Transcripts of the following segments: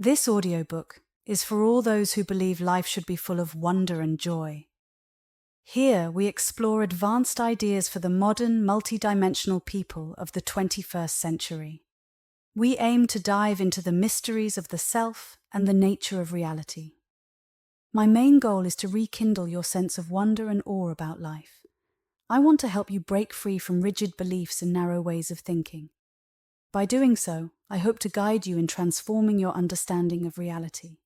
This audiobook is for all those who believe life should be full of wonder and joy. Here we explore advanced ideas for the modern, multidimensional people of the 21st century. We aim to dive into the mysteries of the self and the nature of reality. My main goal is to rekindle your sense of wonder and awe about life. I want to help you break free from rigid beliefs and narrow ways of thinking. By doing so, I hope to guide you in transforming your understanding of reality.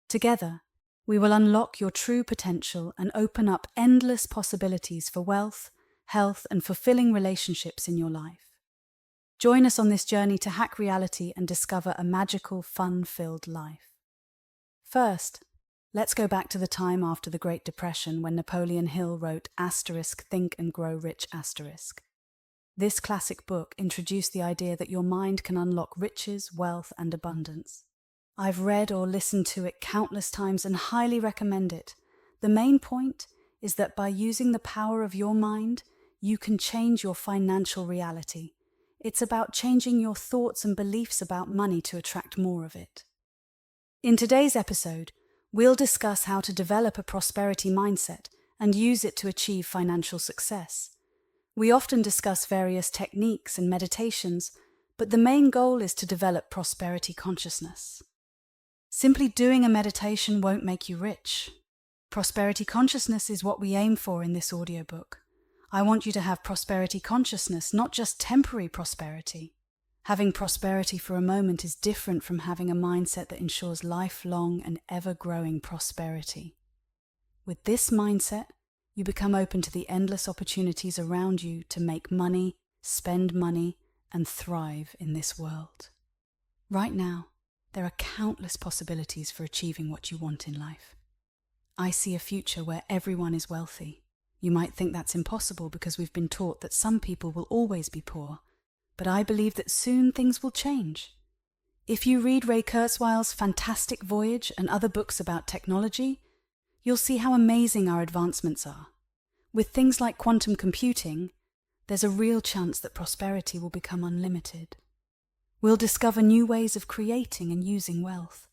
Together, we will unlock your true potential and open up endless possibilities for wealth, health, and fulfilling relationships in your life. Join us on this journey to hack reality and discover a magical, fun-filled life. First, let's go back to the time after the Great Depression when Napoleon Hill wrote *Think and Grow Rich*. This classic book introduced the idea that your mind can unlock riches, wealth, and abundance. I've read or listened to it countless times and highly recommend it. The main point is that by using the power of your mind, you can change your financial reality. It's about changing your thoughts and beliefs about money to attract more of it. In today's episode, we'll discuss how to develop a prosperity mindset and use it to achieve financial success. We often discuss various techniques and meditations, but the main goal is to develop prosperity consciousness. Simply doing a meditation won't make you rich. Prosperity consciousness is what we aim for in this audiobook. I want you to have prosperity consciousness, not just temporary prosperity. Having prosperity for a moment is different from having a mindset that ensures lifelong and ever-growing prosperity. With this mindset, you become open to the endless opportunities around you to make money, spend money, and thrive in this world. Right now, there are countless possibilities for achieving what you want in life. I see a future where everyone is wealthy. You might think that's impossible because we've been taught that some people will always be poor, but I believe that soon things will change. If you read Ray Kurzweil's Fantastic Voyage and other books about technology, you'll see how amazing our advancements are. With things like quantum computing, there's a real chance that prosperity will become unlimited. We'll discover new ways of creating and using wealth.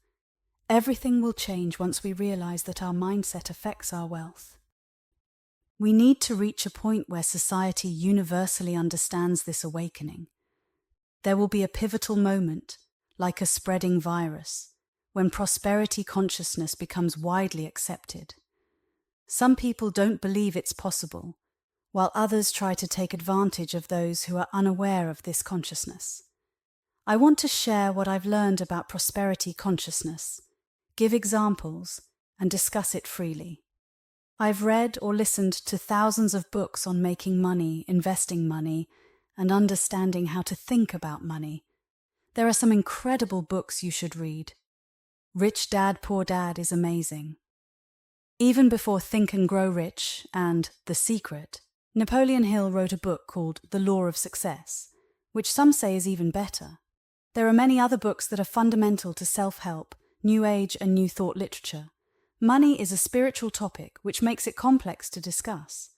Everything will change once we realize that our mindset affects our wealth. We need to reach a point where society universally understands this awakening. There will be a pivotal moment, like a spreading virus, when prosperity consciousness becomes widely accepted. Some people don't believe it's possible, while others try to take advantage of those who are unaware of this consciousness. I want to share what I've learned about prosperity consciousness, give examples, and discuss it freely. I've read or listened to thousands of books on making money, investing money, and understanding how to think about money. There are some incredible books you should read. Rich Dad, Poor Dad is amazing. Even before Think and Grow Rich and The Secret, Napoleon Hill wrote a book called The Law of Success, which some say is even better. There are many other books that are fundamental to self-help, New Age and New Thought literature. Money is a spiritual topic which makes it complex to discuss.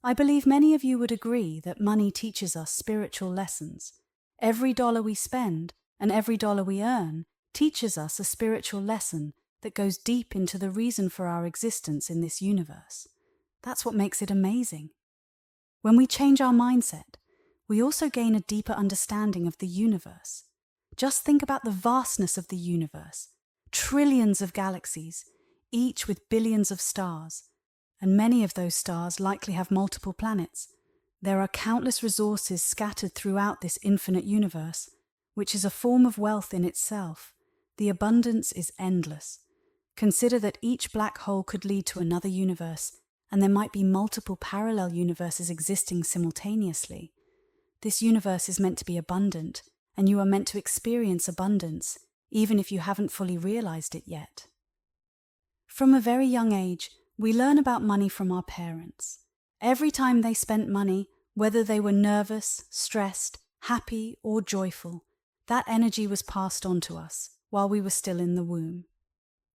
I believe many of you would agree that money teaches us spiritual lessons. Every dollar we spend and every dollar we earn teaches us a spiritual lesson that goes deep into the reason for our existence in this universe. That's what makes it amazing. When we change our mindset, we also gain a deeper understanding of the universe. Just think about the vastness of the universe. Trillions of galaxies, each with billions of stars, and many of those stars likely have multiple planets. There are countless resources scattered throughout this infinite universe, which is a form of wealth in itself. The abundance is endless. Consider that each black hole could lead to another universe, and there might be multiple parallel universes existing simultaneously. This universe is meant to be abundant, and you are meant to experience abundance, even if you haven't fully realized it yet. From a very young age, we learn about money from our parents. Every time they spent money, whether they were nervous, stressed, happy, or joyful, that energy was passed on to us while we were still in the womb.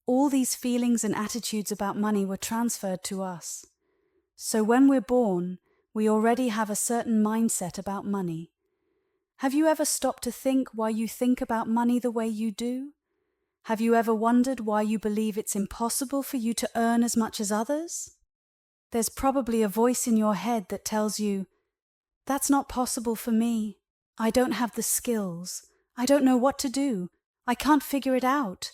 All these feelings and attitudes about money were transferred to us. So when we're born, we already have a certain mindset about money. Have you ever stopped to think why you think about money the way you do? Have you ever wondered why you believe it's impossible for you to earn as much as others? There's probably a voice in your head that tells you, "That's not possible for me. I don't have the skills. I don't know what to do. I can't figure it out."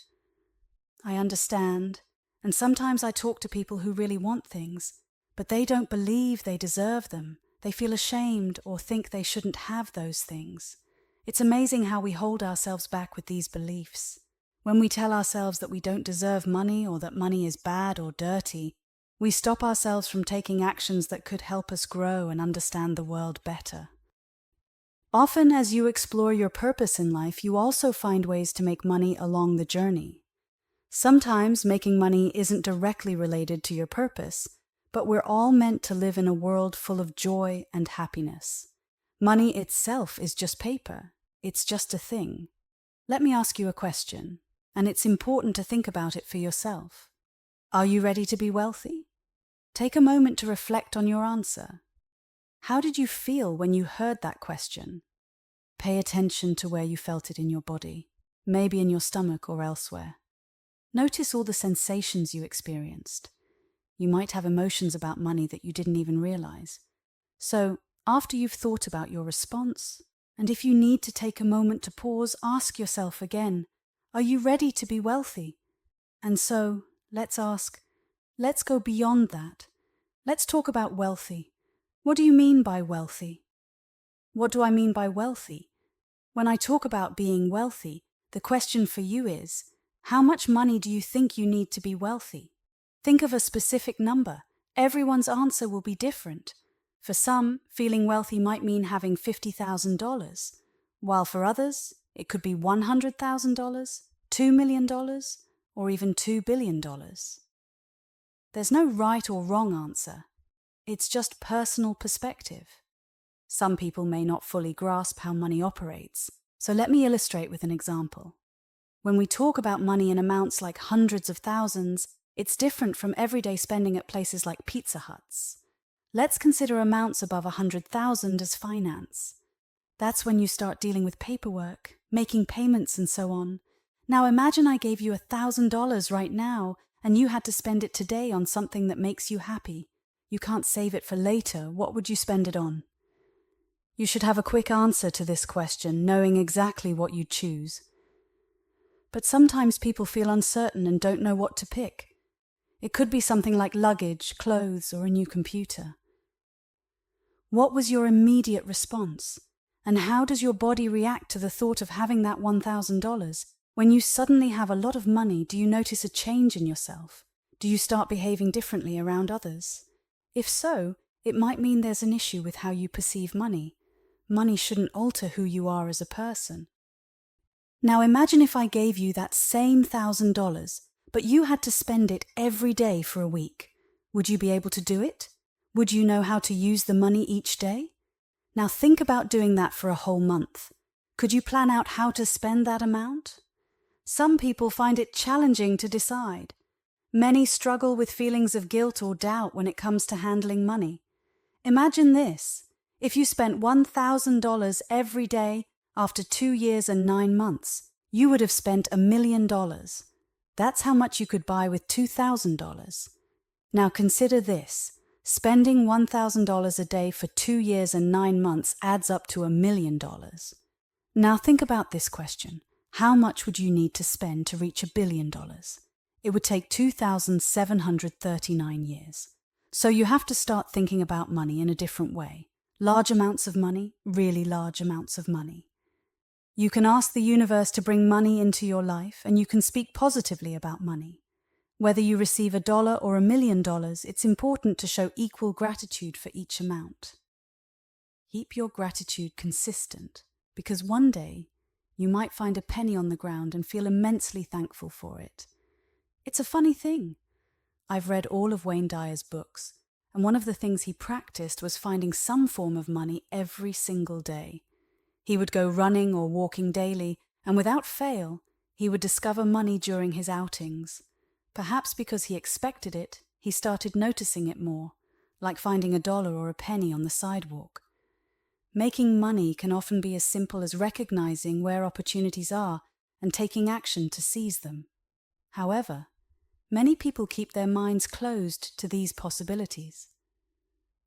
I understand, and sometimes I talk to people who really want things, but they don't believe they deserve them. They feel ashamed or think they shouldn't have those things. It's amazing how we hold ourselves back with these beliefs. When we tell ourselves that we don't deserve money or that money is bad or dirty, we stop ourselves from taking actions that could help us grow and understand the world better. Often, as you explore your purpose in life, you also find ways to make money along the journey. Sometimes making money isn't directly related to your purpose, but we're all meant to live in a world full of joy and happiness. Money itself is just paper. It's just a thing. Let me ask you a question, and it's important to think about it for yourself. Are you ready to be wealthy? Take a moment to reflect on your answer. How did you feel when you heard that question? Pay attention to where you felt it in your body, maybe in your stomach or elsewhere. Notice all the sensations you experienced. You might have emotions about money that you didn't even realize. So, after you've thought about your response, and if you need to take a moment to pause, ask yourself again, are you ready to be wealthy? And so, let's go beyond that. Let's talk about wealthy. What do you mean by wealthy? What do I mean by wealthy? When I talk about being wealthy, the question for you is, how much money do you think you need to be wealthy? Think of a specific number. Everyone's answer will be different. For some, feeling wealthy might mean having $50,000, while for others, it could be $100,000, $2 million, or even $2 billion. There's no right or wrong answer. It's just personal perspective. Some people may not fully grasp how money operates, so let me illustrate with an example. When we talk about money in amounts like hundreds of thousands, it's different from everyday spending at places like Pizza Huts. Let's consider amounts above 100,000 as finance. That's when you start dealing with paperwork, making payments and so on. Now imagine I gave you $1,000 right now and you had to spend it today on something that makes you happy. You can't save it for later. What would you spend it on? You should have a quick answer to this question, knowing exactly what you'd choose. But sometimes people feel uncertain and don't know what to pick. It could be something like luggage, clothes, or a new computer. What was your immediate response? And how does your body react to the thought of having that $1,000? When you suddenly have a lot of money, do you notice a change in yourself? Do you start behaving differently around others? If so, it might mean there's an issue with how you perceive money. Money shouldn't alter who you are as a person. Now imagine if I gave you that same $1,000, but you had to spend it every day for a week. Would you be able to do it? Would you know how to use the money each day? Now think about doing that for a whole month. Could you plan out how to spend that amount? Some people find it challenging to decide. Many struggle with feelings of guilt or doubt when it comes to handling money. Imagine this. If you spent $1,000 every day after 2 years and 9 months, you would have spent $1 million. That's how much you could buy with $2,000. Now consider this. Spending $1,000 a day for 2 years and 9 months adds up to $1 million. Now think about this question. How much would you need to spend to reach $1 billion? It would take 2,739 years. So you have to start thinking about money in a different way. Large amounts of money, really large amounts of money. You can ask the universe to bring money into your life, and you can speak positively about money. Whether you receive $1 or $1 million, it's important to show equal gratitude for each amount. Keep your gratitude consistent, because one day you might find a penny on the ground and feel immensely thankful for it. It's a funny thing. I've read all of Wayne Dyer's books, and one of the things he practiced was finding some form of money every single day. He would go running or walking daily, and without fail, he would discover money during his outings. Perhaps because he expected it, he started noticing it more, like finding $1 or a penny on the sidewalk. Making money can often be as simple as recognizing where opportunities are and taking action to seize them. However, many people keep their minds closed to these possibilities.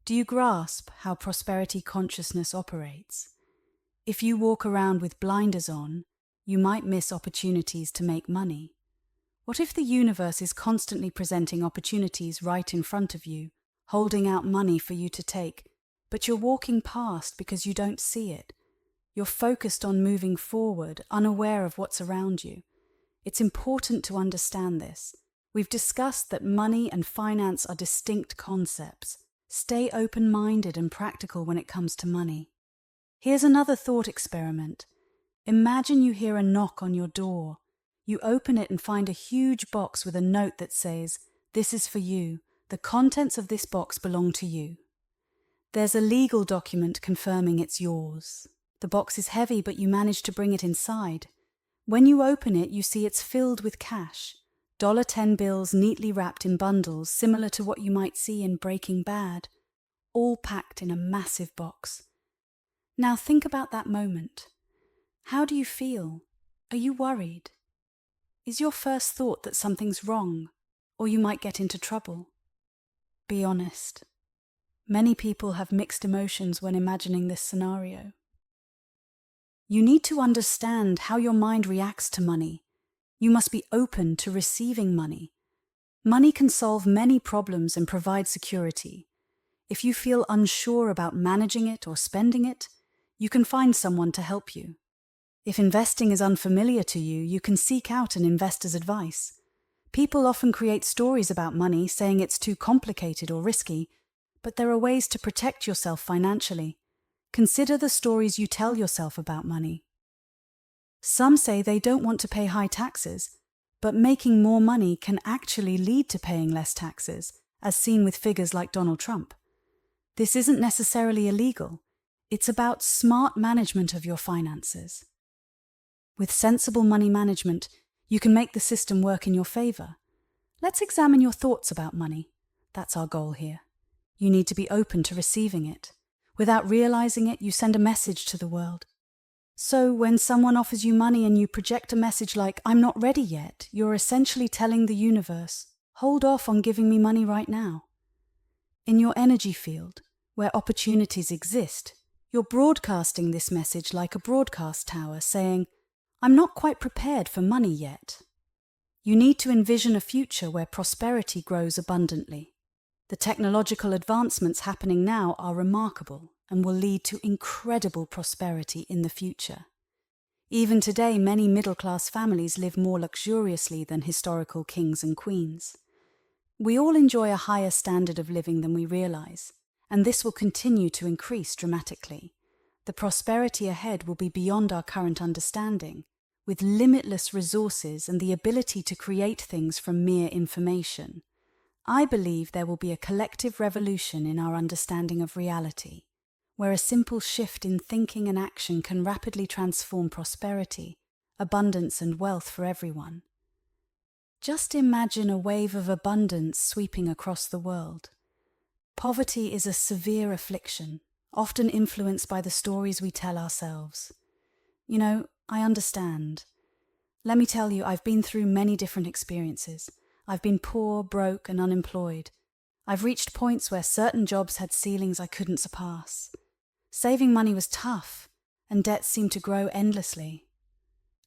Do you grasp how prosperity consciousness operates? If you walk around with blinders on, you might miss opportunities to make money. What if the universe is constantly presenting opportunities right in front of you, holding out money for you to take, but you're walking past because you don't see it? You're focused on moving forward, unaware of what's around you. It's important to understand this. We've discussed that money and finance are distinct concepts. Stay open-minded and practical when it comes to money. Here's another thought experiment. Imagine you hear a knock on your door. You open it and find a huge box with a note that says, "This is for you. The contents of this box belong to you." There's a legal document confirming it's yours. The box is heavy, but you manage to bring it inside. When you open it, you see it's filled with cash. $10 bills neatly wrapped in bundles, similar to what you might see in Breaking Bad, all packed in a massive box. Now think about that moment. How do you feel? Are you worried? Is your first thought that something's wrong, or you might get into trouble? Be honest. Many people have mixed emotions when imagining this scenario. You need to understand how your mind reacts to money. You must be open to receiving money. Money can solve many problems and provide security. If you feel unsure about managing it or spending it, you can find someone to help you. If investing is unfamiliar to you, you can seek out an investor's advice. People often create stories about money, saying it's too complicated or risky, but there are ways to protect yourself financially. Consider the stories you tell yourself about money. Some say they don't want to pay high taxes, but making more money can actually lead to paying less taxes, as seen with figures like Donald Trump. This isn't necessarily illegal. It's about smart management of your finances. With sensible money management, you can make the system work in your favor. Let's examine your thoughts about money. That's our goal here. You need to be open to receiving it. Without realizing it, you send a message to the world. So when someone offers you money and you project a message like, "I'm not ready yet," you're essentially telling the universe, "Hold off on giving me money right now." In your energy field, where opportunities exist, you're broadcasting this message like a broadcast tower, saying, "I'm not quite prepared for money yet." You need to envision a future where prosperity grows abundantly. The technological advancements happening now are remarkable and will lead to incredible prosperity in the future. Even today, many middle-class families live more luxuriously than historical kings and queens. We all enjoy a higher standard of living than we realize, and this will continue to increase dramatically. The prosperity ahead will be beyond our current understanding, with limitless resources and the ability to create things from mere information. I believe there will be a collective revolution in our understanding of reality, where a simple shift in thinking and action can rapidly transform prosperity, abundance and wealth for everyone. Just imagine a wave of abundance sweeping across the world. Poverty is a severe affliction, often influenced by the stories we tell ourselves. I understand. Let me tell you, I've been through many different experiences. I've been poor, broke, and unemployed. I've reached points where certain jobs had ceilings I couldn't surpass. Saving money was tough, and debts seemed to grow endlessly.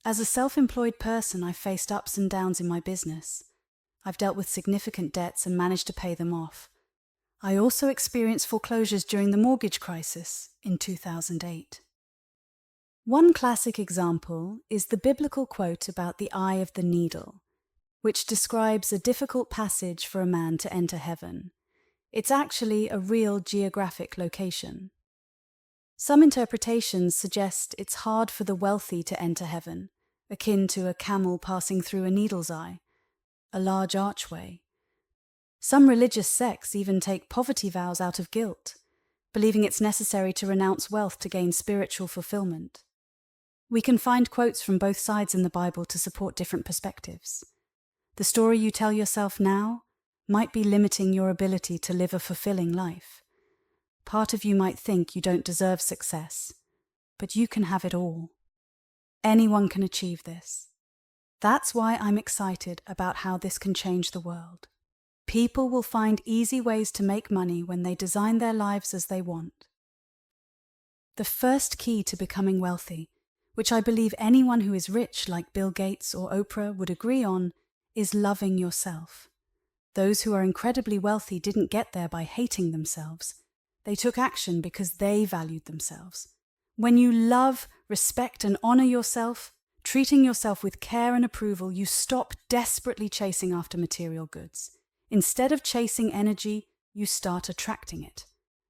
As a self-employed person, I've faced ups and downs in my business. I've dealt with significant debts and managed to pay them off. I also experienced foreclosures during the mortgage crisis in 2008. One classic example is the biblical quote about the eye of the needle, which describes a difficult passage for a man to enter heaven. It's actually a real geographic location. Some interpretations suggest it's hard for the wealthy to enter heaven, akin to a camel passing through a needle's eye, a large archway. Some religious sects even take poverty vows out of guilt, believing it's necessary to renounce wealth to gain spiritual fulfillment. We can find quotes from both sides in the Bible to support different perspectives. The story you tell yourself now might be limiting your ability to live a fulfilling life. Part of you might think you don't deserve success, but you can have it all. Anyone can achieve this. That's why I'm excited about how this can change the world. People will find easy ways to make money when they design their lives as they want. The first key to becoming wealthy, which I believe anyone who is rich like Bill Gates or Oprah would agree on, is loving yourself. Those who are incredibly wealthy didn't get there by hating themselves. They took action because they valued themselves. When you love, respect, and honor yourself, treating yourself with care and approval, you stop desperately chasing after material goods. Instead of chasing energy, you start attracting it.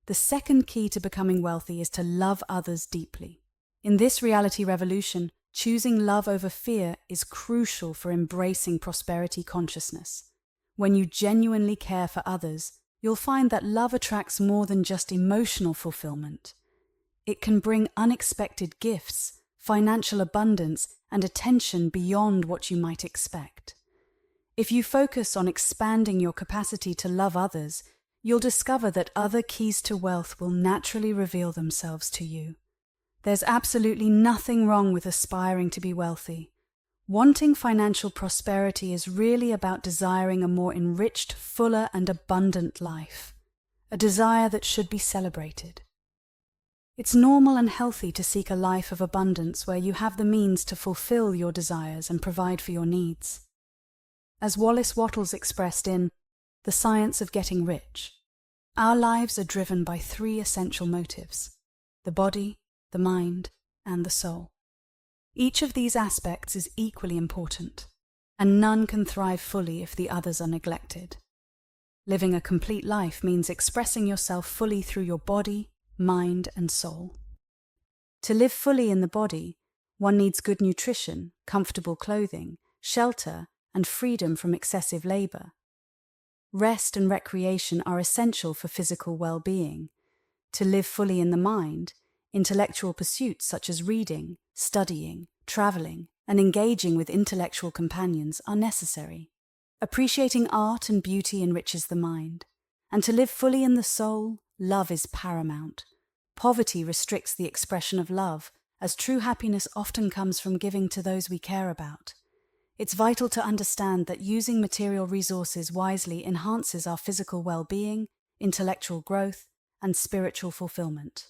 The second key to becoming wealthy is to love others deeply. In this reality revolution, choosing love over fear is crucial for embracing prosperity consciousness. When you genuinely care for others, you'll find that love attracts more than just emotional fulfillment. It can bring unexpected gifts, financial abundance, and attention beyond what you might expect. If you focus on expanding your capacity to love others, you'll discover that other keys to wealth will naturally reveal themselves to you. There's absolutely nothing wrong with aspiring to be wealthy. Wanting financial prosperity is really about desiring a more enriched, fuller, and abundant life, a desire that should be celebrated. It's normal and healthy to seek a life of abundance where you have the means to fulfill your desires and provide for your needs. As Wallace Wattles expressed in The Science of Getting Rich, our lives are driven by three essential motives: the body, the mind, and the soul. Each of these aspects is equally important, and none can thrive fully if the others are neglected. Living a complete life means expressing yourself fully through your body, mind, and soul. To live fully in the body, one needs good nutrition, comfortable clothing, shelter, and freedom from excessive labor. Rest and recreation are essential for physical well-being. To live fully in the mind, intellectual pursuits such as reading, studying, traveling, and engaging with intellectual companions are necessary. Appreciating art and beauty enriches the mind. And to live fully in the soul, love is paramount. Poverty restricts the expression of love, as true happiness often comes from giving to those we care about. It's vital to understand that using material resources wisely enhances our physical well-being, intellectual growth, and spiritual fulfillment.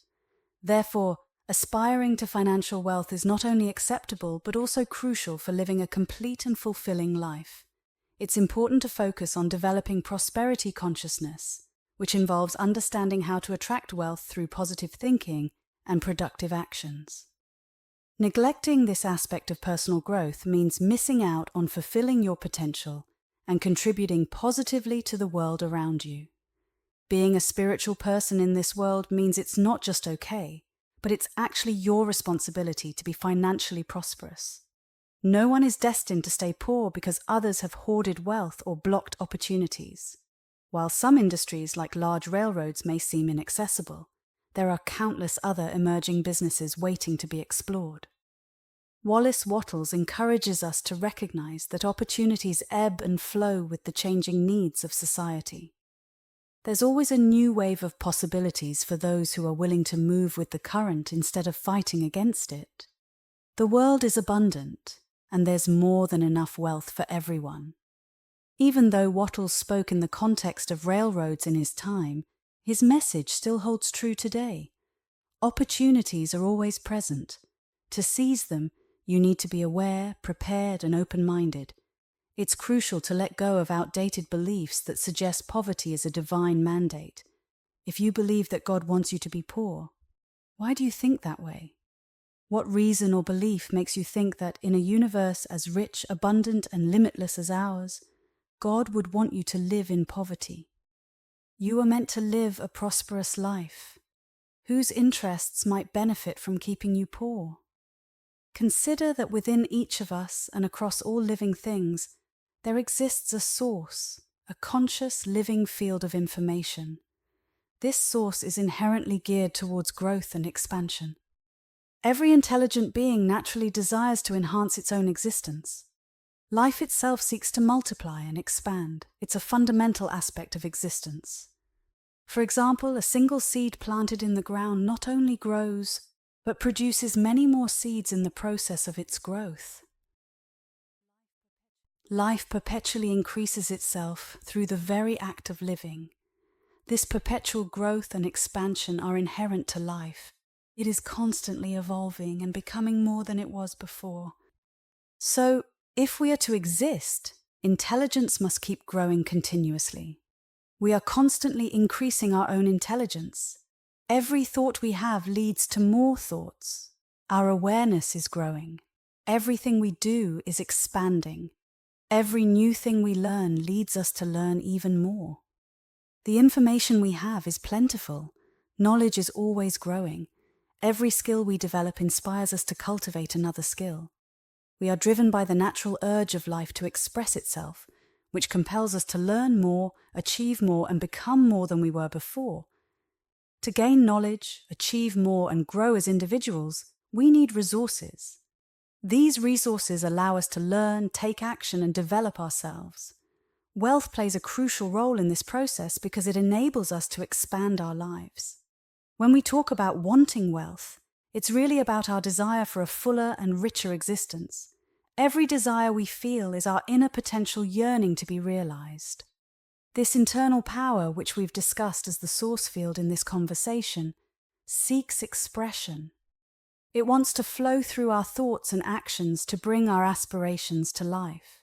Therefore, aspiring to financial wealth is not only acceptable but also crucial for living a complete and fulfilling life. It's important to focus on developing prosperity consciousness, which involves understanding how to attract wealth through positive thinking and productive actions. Neglecting this aspect of personal growth means missing out on fulfilling your potential and contributing positively to the world around you. Being a spiritual person in this world means it's not just okay, but it's actually your responsibility to be financially prosperous. No one is destined to stay poor because others have hoarded wealth or blocked opportunities. While some industries like large railroads may seem inaccessible, there are countless other emerging businesses waiting to be explored. Wallace Wattles encourages us to recognize that opportunities ebb and flow with the changing needs of society. There's always a new wave of possibilities for those who are willing to move with the current instead of fighting against it. The world is abundant, and there's more than enough wealth for everyone. Even though Wattles spoke in the context of railroads in his time, his message still holds true today. Opportunities are always present. To seize them, you need to be aware, prepared, and open-minded. It's crucial to let go of outdated beliefs that suggest poverty is a divine mandate. If you believe that God wants you to be poor, why do you think that way? What reason or belief makes you think that in a universe as rich, abundant, and limitless as ours, God would want you to live in poverty? You are meant to live a prosperous life. Whose interests might benefit from keeping you poor? Consider that within each of us and across all living things, there exists a source, a conscious living field of information. This source is inherently geared towards growth and expansion. Every intelligent being naturally desires to enhance its own existence. Life itself seeks to multiply and expand. It's a fundamental aspect of existence. For example, a single seed planted in the ground not only grows, but produces many more seeds in the process of its growth. Life perpetually increases itself through the very act of living. This perpetual growth and expansion are inherent to life. It is constantly evolving and becoming more than it was before. So, if we are to exist, intelligence must keep growing continuously. We are constantly increasing our own intelligence. Every thought we have leads to more thoughts. Our awareness is growing. Everything we do is expanding. Every new thing we learn leads us to learn even more. The information we have is plentiful. Knowledge is always growing. Every skill we develop inspires us to cultivate another skill. We are driven by the natural urge of life to express itself, which compels us to learn more, achieve more, and become more than we were before. To gain knowledge, achieve more, and grow as individuals, we need resources. These resources allow us to learn, take action, and develop ourselves. Wealth plays a crucial role in this process because it enables us to expand our lives. When we talk about wanting wealth, it's really about our desire for a fuller and richer existence. Every desire we feel is our inner potential yearning to be realized. This internal power, which we've discussed as the source field in this conversation, seeks expression. It wants to flow through our thoughts and actions to bring our aspirations to life.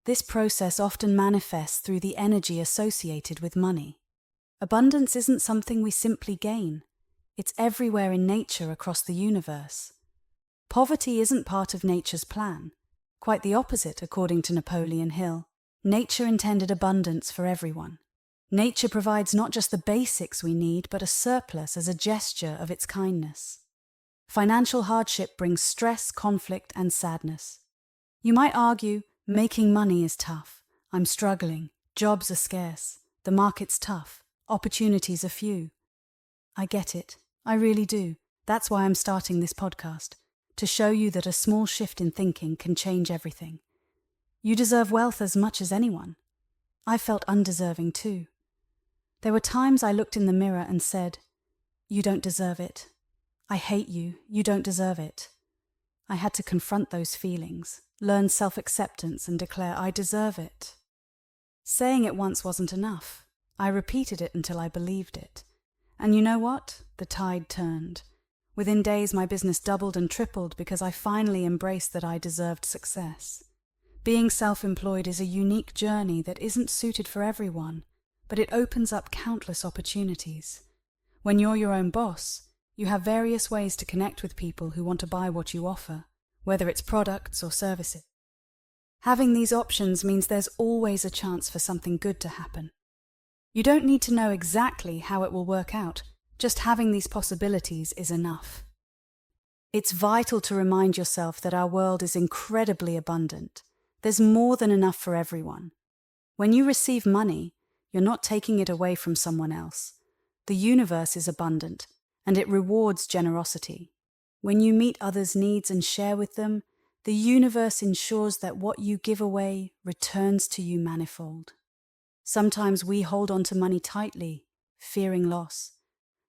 This process often manifests through the energy associated with money. Abundance isn't something we simply gain. It's everywhere in nature across the universe. Poverty isn't part of nature's plan. Quite the opposite, according to Napoleon Hill. Nature intended abundance for everyone. Nature provides not just the basics we need, but a surplus as a gesture of its kindness. Financial hardship brings stress, conflict, and sadness. You might argue, making money is tough. I'm struggling. Jobs are scarce. The market's tough. Opportunities are few. I get it. I really do. That's why I'm starting this podcast, to show you that a small shift in thinking can change everything. You deserve wealth as much as anyone. I felt undeserving too. There were times I looked in the mirror and said, "You don't deserve it. I hate you. You don't deserve it." I had to confront those feelings, learn self-acceptance, and declare I deserve it. Saying it once wasn't enough. I repeated it until I believed it. And you know what? The tide turned. Within days, my business doubled and tripled because I finally embraced that I deserved success. Being self-employed is a unique journey that isn't suited for everyone, but it opens up countless opportunities. When you're your own boss, you have various ways to connect with people who want to buy what you offer, whether it's products or services. Having these options means there's always a chance for something good to happen. You don't need to know exactly how it will work out. Just having these possibilities is enough. It's vital to remind yourself that our world is incredibly abundant. There's more than enough for everyone. When you receive money, you're not taking it away from someone else. The universe is abundant, and it rewards generosity. When you meet others' needs and share with them, the universe ensures that what you give away returns to you manifold. Sometimes we hold on to money tightly, fearing loss.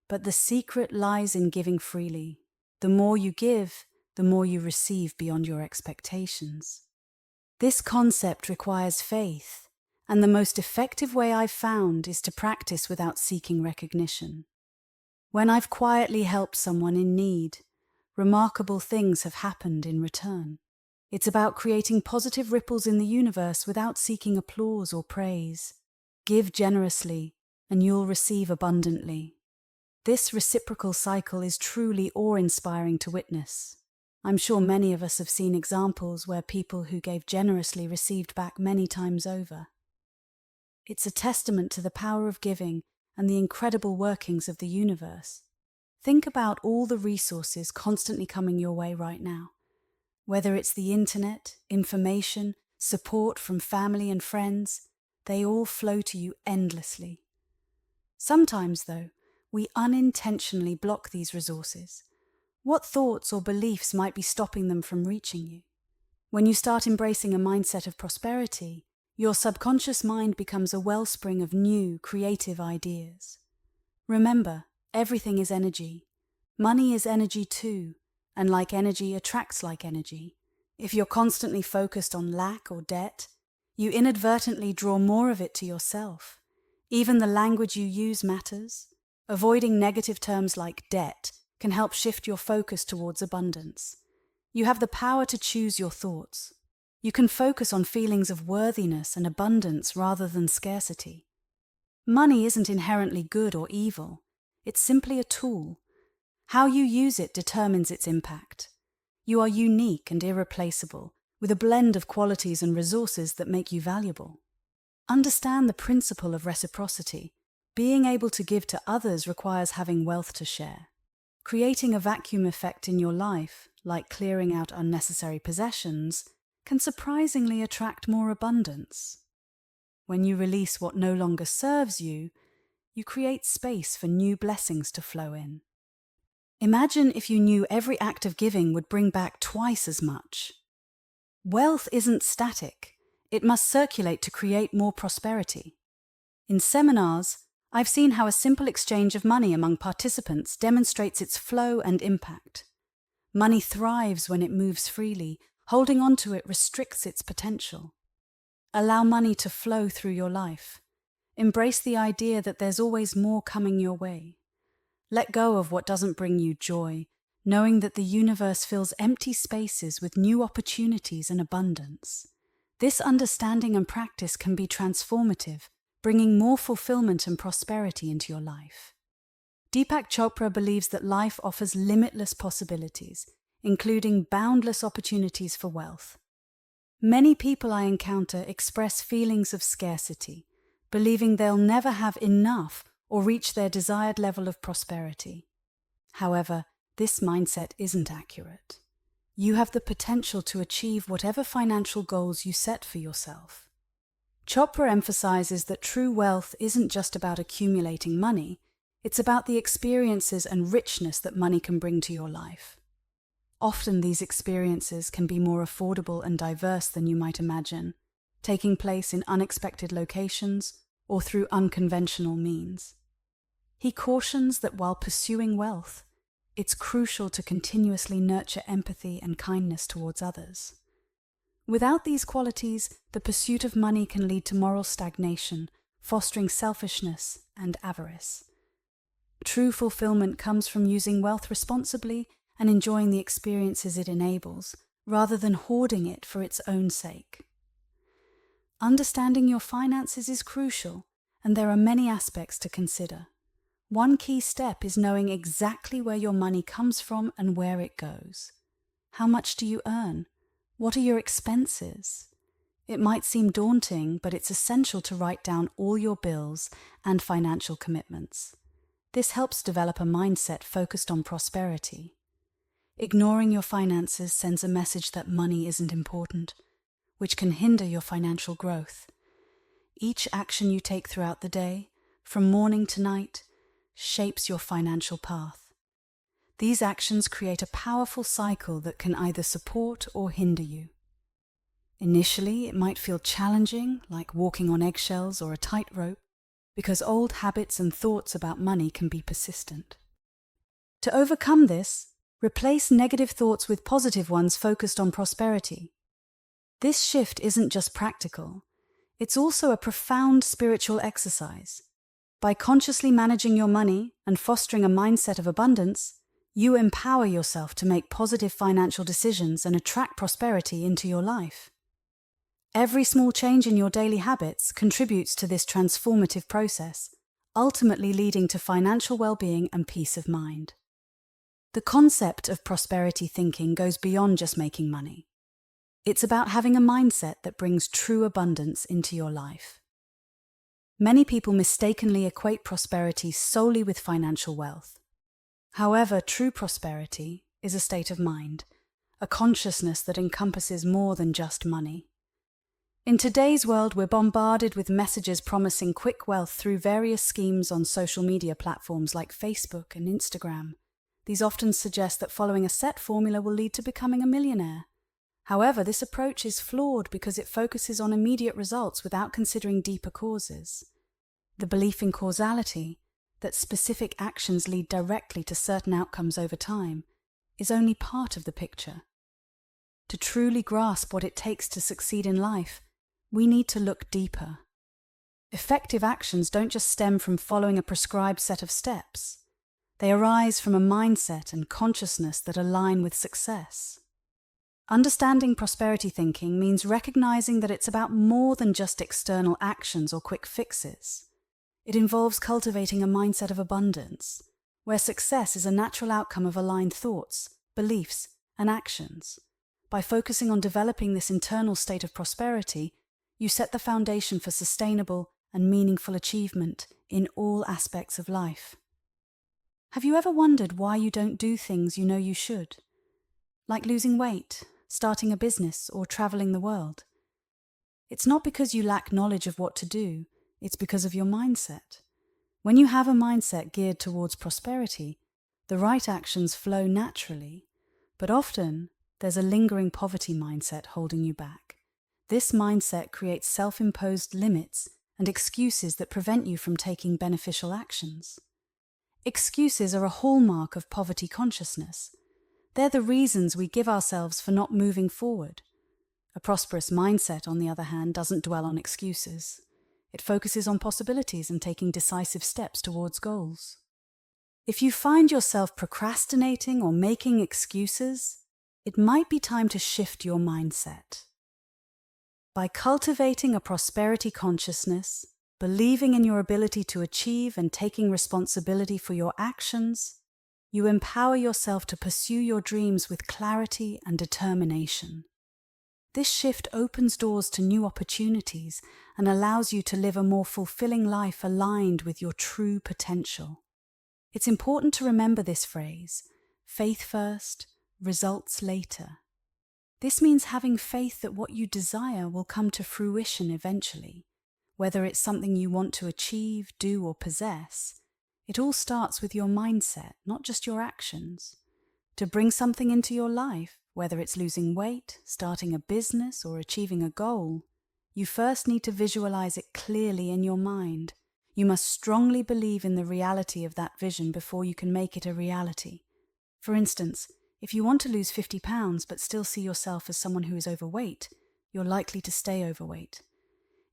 But the secret lies in giving freely. The more you give, the more you receive beyond your expectations. This concept requires faith, and the most effective way I've found is to practice without seeking recognition. When I've quietly helped someone in need, remarkable things have happened in return. It's about creating positive ripples in the universe without seeking applause or praise. Give generously, and you'll receive abundantly. This reciprocal cycle is truly awe-inspiring to witness. I'm sure many of us have seen examples where people who gave generously received back many times over. It's a testament to the power of giving and the incredible workings of the universe. Think about all the resources constantly coming your way right now. Whether it's the internet, information, support from family and friends, they all flow to you endlessly. Sometimes, though, we unintentionally block these resources. What thoughts or beliefs might be stopping them from reaching you? When you start embracing a mindset of prosperity, your subconscious mind becomes a wellspring of new, creative ideas. Remember, everything is energy. Money is energy too, and like energy attracts like energy. If you're constantly focused on lack or debt, you inadvertently draw more of it to yourself. Even the language you use matters. Avoiding negative terms like debt can help shift your focus towards abundance. You have the power to choose your thoughts. You can focus on feelings of worthiness and abundance rather than scarcity. Money isn't inherently good or evil. It's simply a tool. How you use it determines its impact. You are unique and irreplaceable, with a blend of qualities and resources that make you valuable. Understand the principle of reciprocity. Being able to give to others requires having wealth to share. Creating a vacuum effect in your life, like clearing out unnecessary possessions, can surprisingly attract more abundance. When you release what no longer serves you, you create space for new blessings to flow in. Imagine if you knew every act of giving would bring back twice as much. Wealth isn't static. It must circulate to create more prosperity. In seminars, I've seen how a simple exchange of money among participants demonstrates its flow and impact. Money thrives when it moves freely. Holding on to it restricts its potential. Allow money to flow through your life. Embrace the idea that there's always more coming your way. Let go of what doesn't bring you joy, knowing that the universe fills empty spaces with new opportunities and abundance. This understanding and practice can be transformative, bringing more fulfillment and prosperity into your life. Deepak Chopra believes that life offers limitless possibilities, including boundless opportunities for wealth. Many people I encounter express feelings of scarcity, believing they'll never have enough or reach their desired level of prosperity. However, this mindset isn't accurate. You have the potential to achieve whatever financial goals you set for yourself. Chopra emphasizes that true wealth isn't just about accumulating money, it's about the experiences and richness that money can bring to your life. Often these experiences can be more affordable and diverse than you might imagine, taking place in unexpected locations or through unconventional means. He cautions that while pursuing wealth, it's crucial to continuously nurture empathy and kindness towards others. Without these qualities, the pursuit of money can lead to moral stagnation, fostering selfishness and avarice. True fulfillment comes from using wealth responsibly and enjoying the experiences it enables, rather than hoarding it for its own sake. Understanding your finances is crucial, and there are many aspects to consider. One key step is knowing exactly where your money comes from and where it goes. How much do you earn? What are your expenses? It might seem daunting, but it's essential to write down all your bills and financial commitments. This helps develop a mindset focused on prosperity. Ignoring your finances sends a message that money isn't important, which can hinder your financial growth. Each action you take throughout the day, from morning to night, shapes your financial path. These actions create a powerful cycle that can either support or hinder you. Initially, it might feel challenging, like walking on eggshells or a tightrope, because old habits and thoughts about money can be persistent. To overcome this, replace negative thoughts with positive ones focused on prosperity. This shift isn't just practical, it's also a profound spiritual exercise. By consciously managing your money and fostering a mindset of abundance, you empower yourself to make positive financial decisions and attract prosperity into your life. Every small change in your daily habits contributes to this transformative process, ultimately leading to financial well-being and peace of mind. The concept of prosperity thinking goes beyond just making money. It's about having a mindset that brings true abundance into your life. Many people mistakenly equate prosperity solely with financial wealth. However, true prosperity is a state of mind, a consciousness that encompasses more than just money. In today's world, we're bombarded with messages promising quick wealth through various schemes on social media platforms like Facebook and Instagram. These often suggest that following a set formula will lead to becoming a millionaire. However, this approach is flawed because it focuses on immediate results without considering deeper causes. The belief in causality, that specific actions lead directly to certain outcomes over time, is only part of the picture. To truly grasp what it takes to succeed in life, we need to look deeper. Effective actions don't just stem from following a prescribed set of steps. They arise from a mindset and consciousness that align with success. Understanding prosperity thinking means recognizing that it's about more than just external actions or quick fixes. It involves cultivating a mindset of abundance, where success is a natural outcome of aligned thoughts, beliefs, and actions. By focusing on developing this internal state of prosperity, you set the foundation for sustainable and meaningful achievement in all aspects of life. Have you ever wondered why you don't do things you know you should? Like losing weight, starting a business, or traveling the world. It's not because you lack knowledge of what to do, it's because of your mindset. When you have a mindset geared towards prosperity, the right actions flow naturally, but often there's a lingering poverty mindset holding you back. This mindset creates self-imposed limits and excuses that prevent you from taking beneficial actions. Excuses are a hallmark of poverty consciousness. They're the reasons we give ourselves for not moving forward. A prosperous mindset, on the other hand, doesn't dwell on excuses. It focuses on possibilities and taking decisive steps towards goals. If you find yourself procrastinating or making excuses, it might be time to shift your mindset. By cultivating a prosperity consciousness, believing in your ability to achieve and taking responsibility for your actions, you empower yourself to pursue your dreams with clarity and determination. This shift opens doors to new opportunities and allows you to live a more fulfilling life aligned with your true potential. It's important to remember this phrase, faith first, results later. This means having faith that what you desire will come to fruition eventually. Whether it's something you want to achieve, do, or possess, it all starts with your mindset, not just your actions. To bring something into your life, whether it's losing weight, starting a business, or achieving a goal, you first need to visualize it clearly in your mind. You must strongly believe in the reality of that vision before you can make it a reality. For instance, if you want to lose 50 pounds but still see yourself as someone who is overweight, you're likely to stay overweight.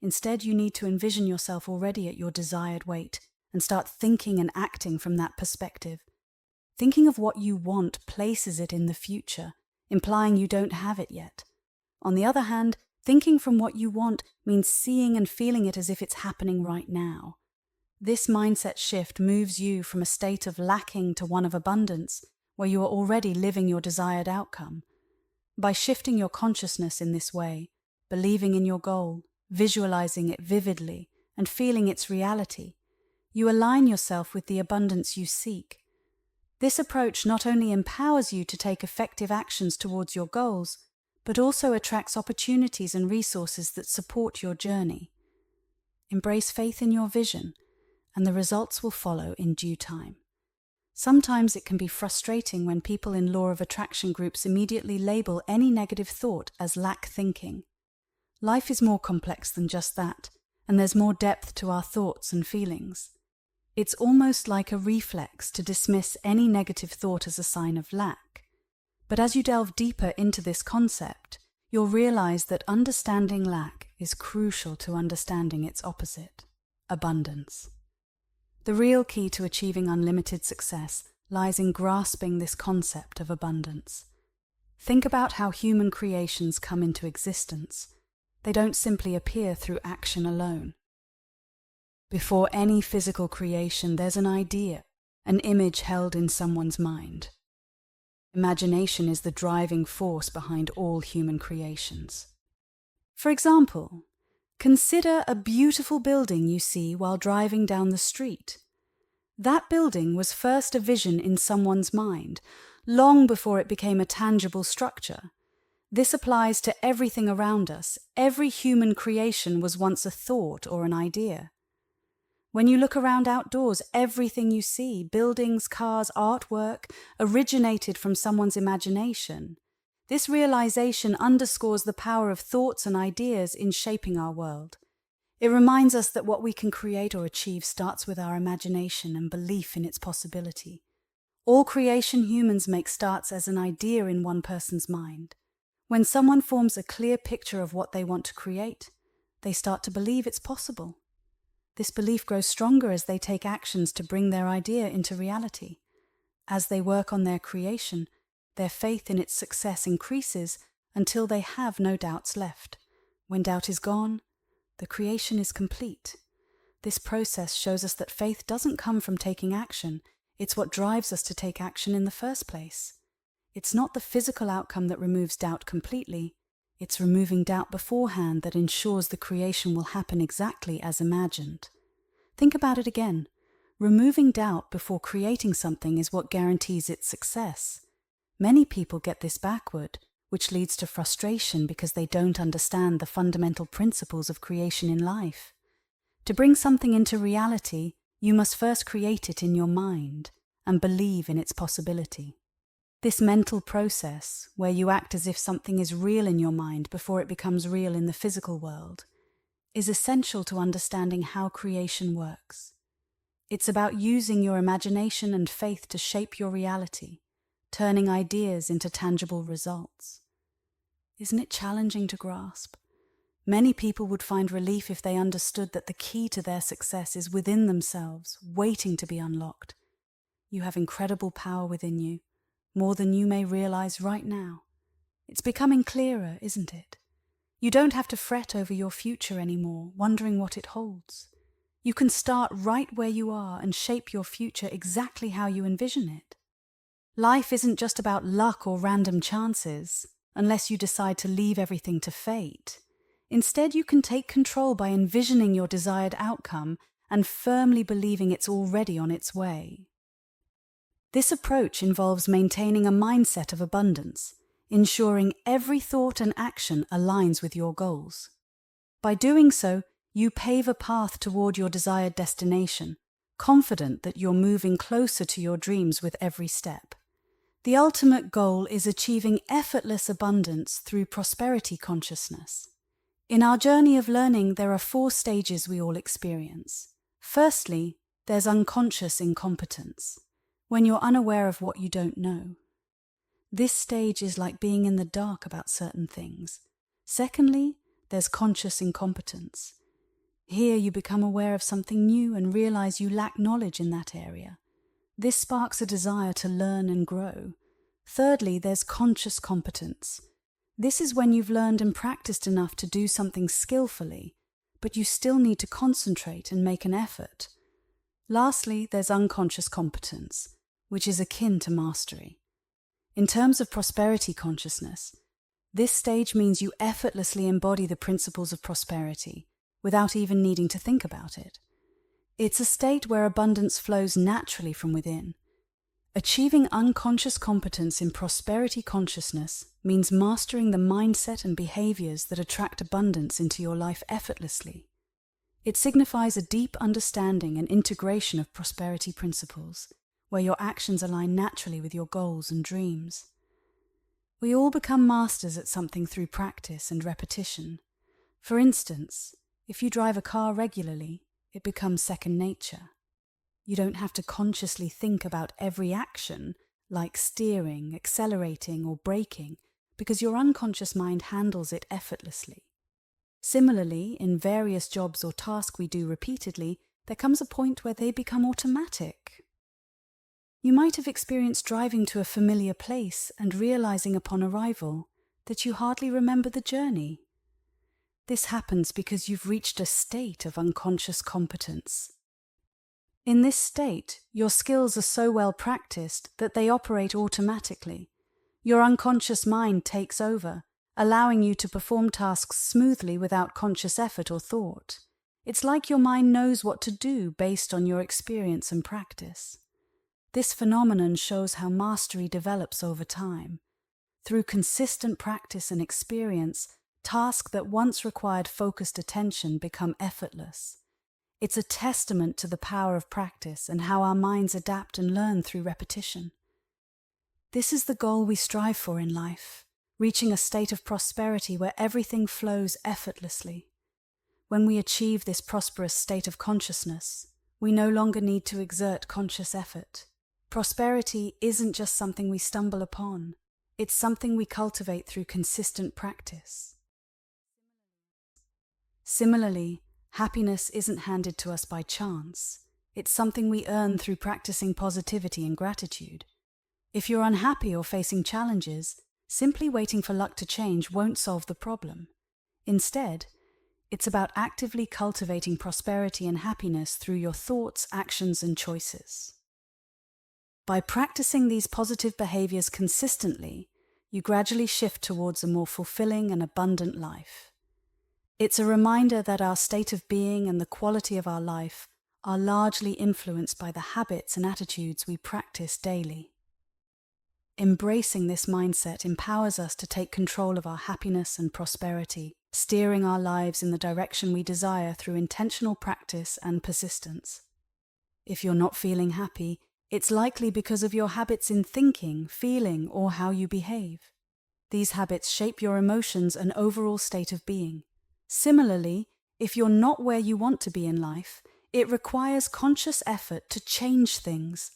Instead, you need to envision yourself already at your desired weight and start thinking and acting from that perspective. Thinking of what you want places it in the future, implying you don't have it yet. On the other hand, thinking from what you want means seeing and feeling it as if it's happening right now. This mindset shift moves you from a state of lacking to one of abundance, where you are already living your desired outcome. By shifting your consciousness in this way, believing in your goal, visualizing it vividly, and feeling its reality, you align yourself with the abundance you seek. This approach not only empowers you to take effective actions towards your goals, but also attracts opportunities and resources that support your journey. Embrace faith in your vision, and the results will follow in due time. Sometimes it can be frustrating when people in law of attraction groups immediately label any negative thought as lack thinking. Life is more complex than just that, and there's more depth to our thoughts and feelings. It's almost like a reflex to dismiss any negative thought as a sign of lack. But as you delve deeper into this concept, you'll realize that understanding lack is crucial to understanding its opposite, abundance. The real key to achieving unlimited success lies in grasping this concept of abundance. Think about how human creations come into existence. They don't simply appear through action alone. Before any physical creation, there's an idea, an image held in someone's mind. Imagination is the driving force behind all human creations. For example, consider a beautiful building you see while driving down the street. That building was first a vision in someone's mind, long before it became a tangible structure. This applies to everything around us. Every human creation was once a thought or an idea. When you look around outdoors, everything you see, buildings, cars, artwork, originated from someone's imagination. This realization underscores the power of thoughts and ideas in shaping our world. It reminds us that what we can create or achieve starts with our imagination and belief in its possibility. All creation humans make starts as an idea in one person's mind. When someone forms a clear picture of what they want to create, they start to believe it's possible. This belief grows stronger as they take actions to bring their idea into reality. As they work on their creation, their faith in its success increases until they have no doubts left. When doubt is gone, the creation is complete. This process shows us that faith doesn't come from taking action, it's what drives us to take action in the first place. It's not the physical outcome that removes doubt completely, it's removing doubt beforehand that ensures the creation will happen exactly as imagined. Think about it again. Removing doubt before creating something is what guarantees its success. Many people get this backward, which leads to frustration because they don't understand the fundamental principles of creation in life. To bring something into reality, you must first create it in your mind and believe in its possibility. This mental process, where you act as if something is real in your mind before it becomes real in the physical world, is essential to understanding how creation works. It's about using your imagination and faith to shape your reality, turning ideas into tangible results. Isn't it challenging to grasp? Many people would find relief if they understood that the key to their success is within themselves, waiting to be unlocked. You have incredible power within you, more than you may realize right now. It's becoming clearer, isn't it? You don't have to fret over your future anymore, wondering what it holds. You can start right where you are and shape your future exactly how you envision it. Life isn't just about luck or random chances, unless you decide to leave everything to fate. Instead, you can take control by envisioning your desired outcome and firmly believing it's already on its way. This approach involves maintaining a mindset of abundance, ensuring every thought and action aligns with your goals. By doing so, you pave a path toward your desired destination, confident that you're moving closer to your dreams with every step. The ultimate goal is achieving effortless abundance through prosperity consciousness. In our journey of learning, there are 4 stages we all experience. Firstly, there's unconscious incompetence, when you're unaware of what you don't know. This stage is like being in the dark about certain things. Secondly, there's conscious incompetence. Here you become aware of something new and realize you lack knowledge in that area. This sparks a desire to learn and grow. Thirdly, there's conscious competence. This is when you've learned and practiced enough to do something skillfully, but you still need to concentrate and make an effort. Lastly, there's unconscious competence, which is akin to mastery. In terms of prosperity consciousness, this stage means you effortlessly embody the principles of prosperity without even needing to think about it. It's a state where abundance flows naturally from within. Achieving unconscious competence in prosperity consciousness means mastering the mindset and behaviors that attract abundance into your life effortlessly. It signifies a deep understanding and integration of prosperity principles, where your actions align naturally with your goals and dreams. We all become masters at something through practice and repetition. For instance, if you drive a car regularly, it becomes second nature. You don't have to consciously think about every action, like steering, accelerating, or braking, because your unconscious mind handles it effortlessly. Similarly, in various jobs or tasks we do repeatedly, there comes a point where they become automatic. You might have experienced driving to a familiar place and realizing upon arrival that you hardly remember the journey. This happens because you've reached a state of unconscious competence. In this state, your skills are so well practiced that they operate automatically. Your unconscious mind takes over, allowing you to perform tasks smoothly without conscious effort or thought. It's like your mind knows what to do based on your experience and practice. This phenomenon shows how mastery develops over time. Through consistent practice and experience, tasks that once required focused attention become effortless. It's a testament to the power of practice and how our minds adapt and learn through repetition. This is the goal we strive for in life, reaching a state of prosperity where everything flows effortlessly. When we achieve this prosperous state of consciousness, we no longer need to exert conscious effort. Prosperity isn't just something we stumble upon. It's something we cultivate through consistent practice. Similarly, happiness isn't handed to us by chance. It's something we earn through practicing positivity and gratitude. If you're unhappy or facing challenges, simply waiting for luck to change won't solve the problem. Instead, it's about actively cultivating prosperity and happiness through your thoughts, actions, and choices. By practicing these positive behaviors consistently, you gradually shift towards a more fulfilling and abundant life. It's a reminder that our state of being and the quality of our life are largely influenced by the habits and attitudes we practice daily. Embracing this mindset empowers us to take control of our happiness and prosperity, steering our lives in the direction we desire through intentional practice and persistence. If you're not feeling happy, it's likely because of your habits in thinking, feeling, or how you behave. These habits shape your emotions and overall state of being. Similarly, if you're not where you want to be in life, it requires conscious effort to change things.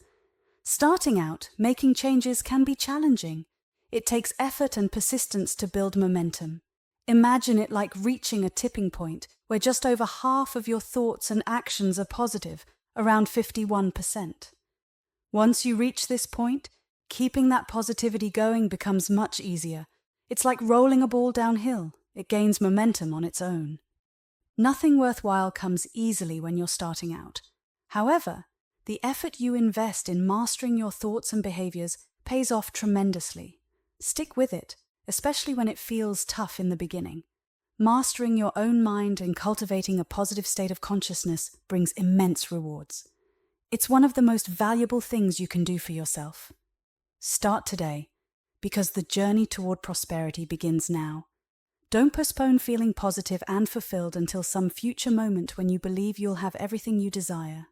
Starting out, making changes can be challenging. It takes effort and persistence to build momentum. Imagine it like reaching a tipping point where just over half of your thoughts and actions are positive, around 51%. Once you reach this point, keeping that positivity going becomes much easier. It's like rolling a ball downhill. It gains momentum on its own. Nothing worthwhile comes easily when you're starting out. However, the effort you invest in mastering your thoughts and behaviors pays off tremendously. Stick with it, especially when it feels tough in the beginning. Mastering your own mind and cultivating a positive state of consciousness brings immense rewards. It's one of the most valuable things you can do for yourself. Start today, because the journey toward prosperity begins now. Don't postpone feeling positive and fulfilled until some future moment when you believe you'll have everything you desire.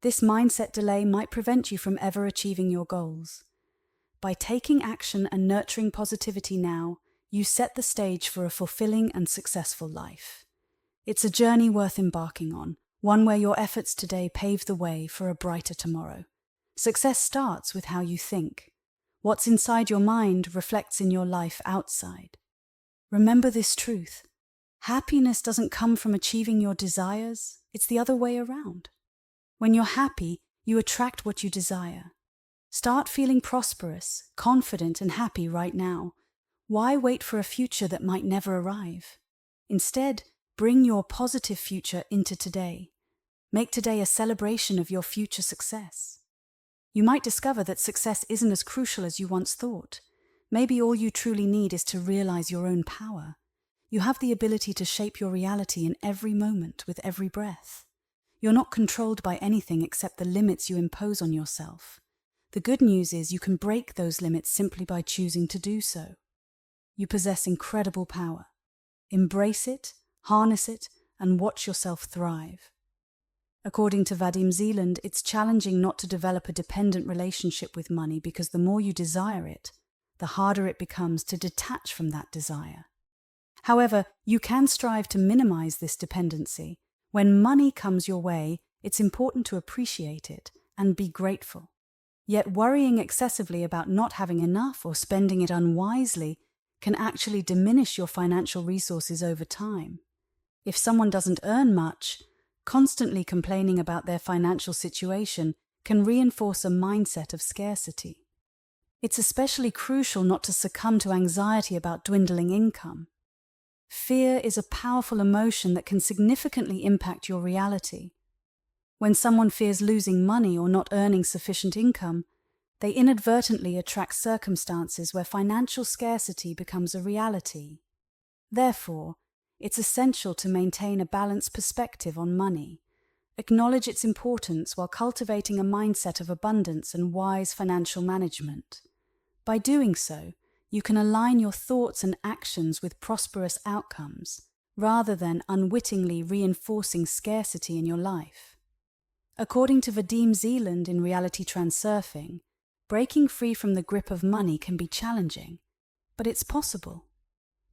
This mindset delay might prevent you from ever achieving your goals. By taking action and nurturing positivity now, you set the stage for a fulfilling and successful life. It's a journey worth embarking on, one where your efforts today pave the way for a brighter tomorrow. Success starts with how you think. What's inside your mind reflects in your life outside. Remember this truth. Happiness doesn't come from achieving your desires, it's the other way around. When you're happy, you attract what you desire. Start feeling prosperous, confident, and happy right now. Why wait for a future that might never arrive? Instead, bring your positive future into today. Make today a celebration of your future success. You might discover that success isn't as crucial as you once thought. Maybe all you truly need is to realize your own power. You have the ability to shape your reality in every moment with every breath. You're not controlled by anything except the limits you impose on yourself. The good news is you can break those limits simply by choosing to do so. You possess incredible power. Embrace it, harness it, and watch yourself thrive. According to Vadim Zeland, it's challenging not to develop a dependent relationship with money because the more you desire it, the harder it becomes to detach from that desire. However, you can strive to minimize this dependency. When money comes your way, it's important to appreciate it and be grateful. Yet worrying excessively about not having enough or spending it unwisely can actually diminish your financial resources over time. If someone doesn't earn much, constantly complaining about their financial situation can reinforce a mindset of scarcity. It's especially crucial not to succumb to anxiety about dwindling income. Fear is a powerful emotion that can significantly impact your reality. When someone fears losing money or not earning sufficient income, they inadvertently attract circumstances where financial scarcity becomes a reality. Therefore, it's essential to maintain a balanced perspective on money. Acknowledge its importance while cultivating a mindset of abundance and wise financial management. By doing so, you can align your thoughts and actions with prosperous outcomes, rather than unwittingly reinforcing scarcity in your life. According to Vadim Zeland in Reality Transurfing, breaking free from the grip of money can be challenging, but it's possible.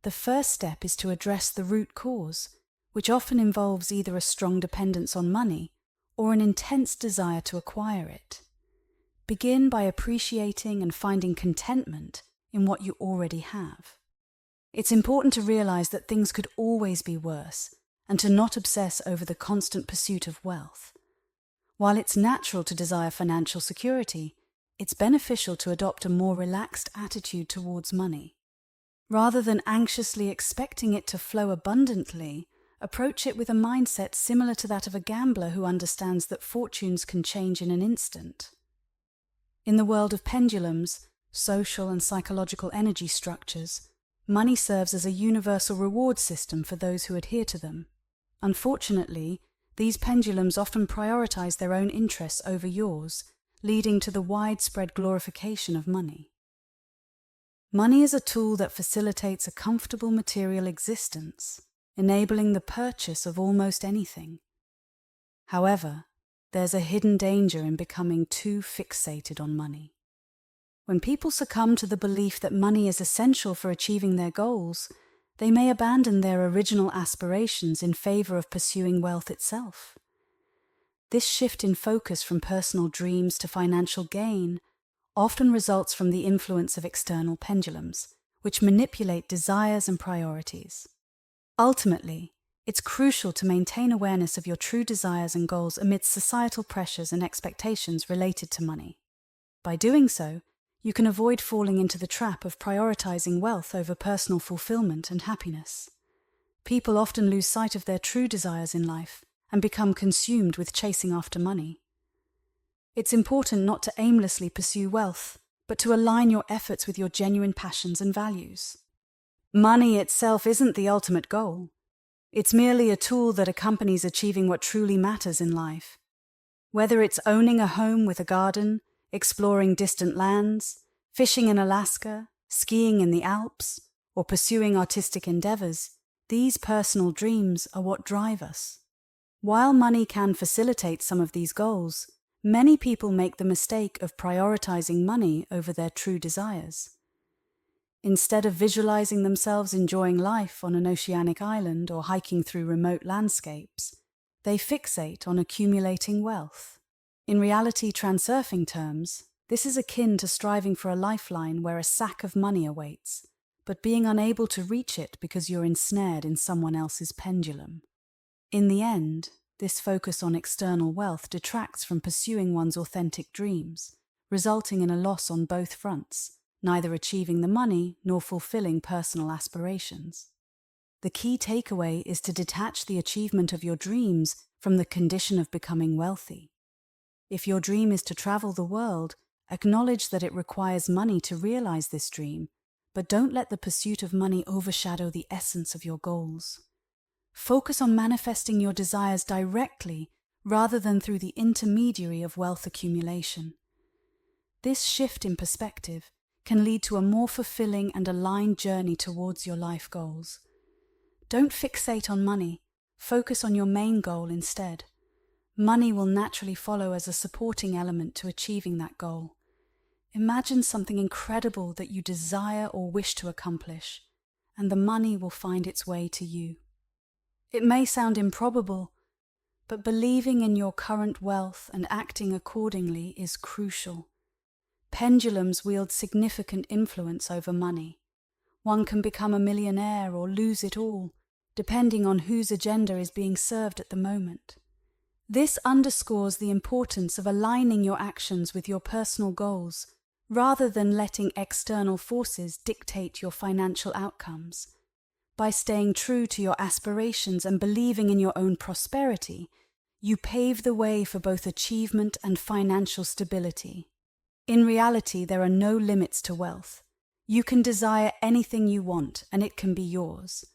The first step is to address the root cause, which often involves either a strong dependence on money or an intense desire to acquire it. Begin by appreciating and finding contentment in what you already have. It's important to realize that things could always be worse and to not obsess over the constant pursuit of wealth. While it's natural to desire financial security, it's beneficial to adopt a more relaxed attitude towards money. Rather than anxiously expecting it to flow abundantly, approach it with a mindset similar to that of a gambler who understands that fortunes can change in an instant. In the world of pendulums, social and psychological energy structures, money serves as a universal reward system for those who adhere to them. Unfortunately, these pendulums often prioritize their own interests over yours, leading to the widespread glorification of money. Money is a tool that facilitates a comfortable material existence, enabling the purchase of almost anything. However, there's a hidden danger in becoming too fixated on money. When people succumb to the belief that money is essential for achieving their goals, they may abandon their original aspirations in favor of pursuing wealth itself. This shift in focus from personal dreams to financial gain often results from the influence of external pendulums, which manipulate desires and priorities. Ultimately, it's crucial to maintain awareness of your true desires and goals amidst societal pressures and expectations related to money. By doing so, you can avoid falling into the trap of prioritizing wealth over personal fulfillment and happiness. People often lose sight of their true desires in life and become consumed with chasing after money. It's important not to aimlessly pursue wealth, but to align your efforts with your genuine passions and values. Money itself isn't the ultimate goal. It's merely a tool that accompanies achieving what truly matters in life. Whether it's owning a home with a garden, exploring distant lands, fishing in Alaska, skiing in the Alps, or pursuing artistic endeavors, these personal dreams are what drive us. While money can facilitate some of these goals, many people make the mistake of prioritizing money over their true desires. Instead of visualizing themselves enjoying life on an oceanic island or hiking through remote landscapes, they fixate on accumulating wealth. In reality transurfing terms, this is akin to striving for a lifeline where a sack of money awaits, but being unable to reach it because you're ensnared in someone else's pendulum. In the end, this focus on external wealth detracts from pursuing one's authentic dreams, resulting in a loss on both fronts, neither achieving the money nor fulfilling personal aspirations. The key takeaway is to detach the achievement of your dreams from the condition of becoming wealthy. If your dream is to travel the world, acknowledge that it requires money to realize this dream, but don't let the pursuit of money overshadow the essence of your goals. Focus on manifesting your desires directly rather than through the intermediary of wealth accumulation. This shift in perspective can lead to a more fulfilling and aligned journey towards your life goals. Don't fixate on money, focus on your main goal instead. Money will naturally follow as a supporting element to achieving that goal. Imagine something incredible that you desire or wish to accomplish, and the money will find its way to you. It may sound improbable, but believing in your current wealth and acting accordingly is crucial. Pendulums wield significant influence over money. One can become a millionaire or lose it all, depending on whose agenda is being served at the moment. This underscores the importance of aligning your actions with your personal goals, rather than letting external forces dictate your financial outcomes. By staying true to your aspirations and believing in your own prosperity, you pave the way for both achievement and financial stability. In reality, there are no limits to wealth. You can desire anything you want, and it can be yours.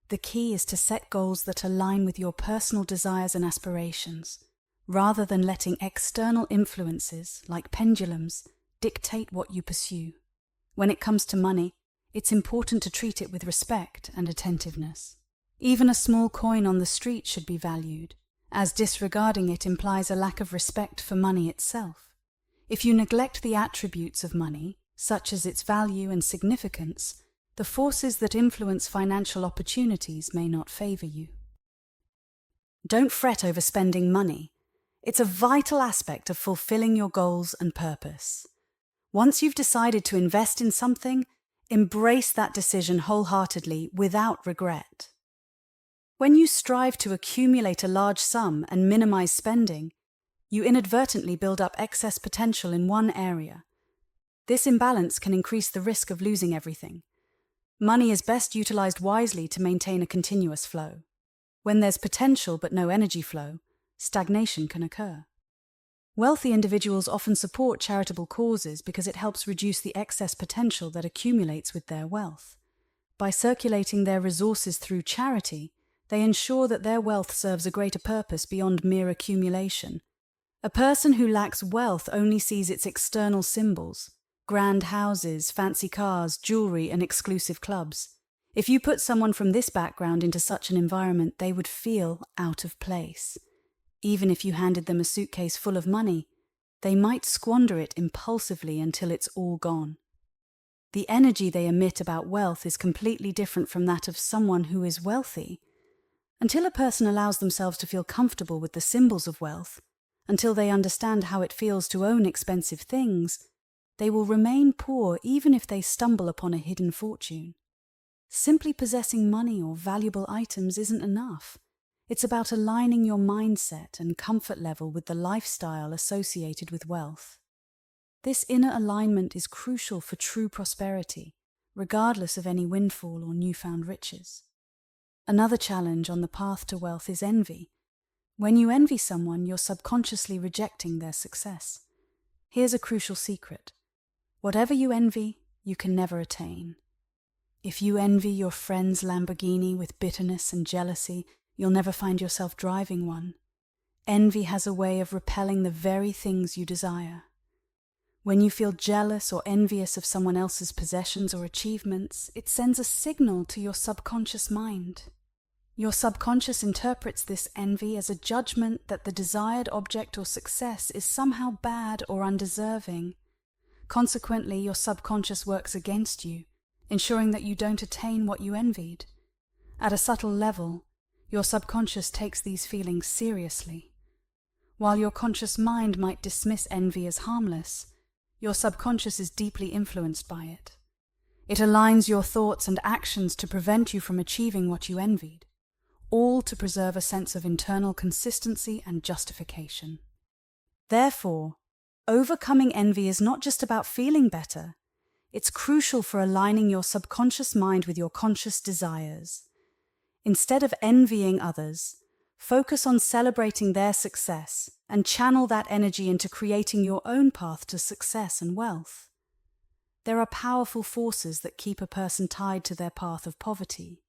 The key is to set goals that align with your personal desires and aspirations, rather than letting external influences, like pendulums, dictate what you pursue. When it comes to money, it's important to treat it with respect and attentiveness. Even a small coin on the street should be valued, as disregarding it implies a lack of respect for money itself. If you neglect the attributes of money, such as its value and significance, the forces that influence financial opportunities may not favor you. Don't fret over spending money. It's a vital aspect of fulfilling your goals and purpose. Once you've decided to invest in something, Embrace that decision wholeheartedly without regret. When you strive to accumulate a large sum and minimize spending, you inadvertently build up excess potential in one area. This imbalance can increase the risk of losing everything. Money is best utilized wisely to maintain a continuous flow. When there's potential but no energy flow, stagnation can occur. Wealthy individuals often support charitable causes because it helps reduce the excess potential that accumulates with their wealth. By circulating their resources through charity, they ensure that their wealth serves a greater purpose beyond mere accumulation. A person who lacks wealth only sees its external symbols: grand houses, fancy cars, jewelry, and exclusive clubs. If you put someone from this background into such an environment, they would feel out of place. Even if you handed them a suitcase full of money, they might squander it impulsively until it's all gone. The energy they emit about wealth is completely different from that of someone who is wealthy. Until a person allows themselves to feel comfortable with the symbols of wealth, until they understand how it feels to own expensive things, they will remain poor even if they stumble upon a hidden fortune. Simply possessing money or valuable items isn't enough. It's about aligning your mindset and comfort level with the lifestyle associated with wealth. This inner alignment is crucial for true prosperity, regardless of any windfall or newfound riches. Another challenge on the path to wealth is envy. When you envy someone, you're subconsciously rejecting their success. Here's a crucial secret. Whatever you envy, you can never attain. If you envy your friend's Lamborghini with bitterness and jealousy, you'll never find yourself driving one. Envy has a way of repelling the very things you desire. When you feel jealous or envious of someone else's possessions or achievements, it sends a signal to your subconscious mind. Your subconscious interprets this envy as a judgment that the desired object or success is somehow bad or undeserving. Consequently, your subconscious works against you, ensuring that you don't attain what you envied. At a subtle level, your subconscious takes these feelings seriously. While your conscious mind might dismiss envy as harmless, your subconscious is deeply influenced by it. It aligns your thoughts and actions to prevent you from achieving what you envied, all to preserve a sense of internal consistency and justification. Therefore, overcoming envy is not just about feeling better. It's crucial for aligning your subconscious mind with your conscious desires. Instead of envying others, focus on celebrating their success and channel that energy into creating your own path to success and wealth. There are powerful forces that keep a person tied to their path of poverty.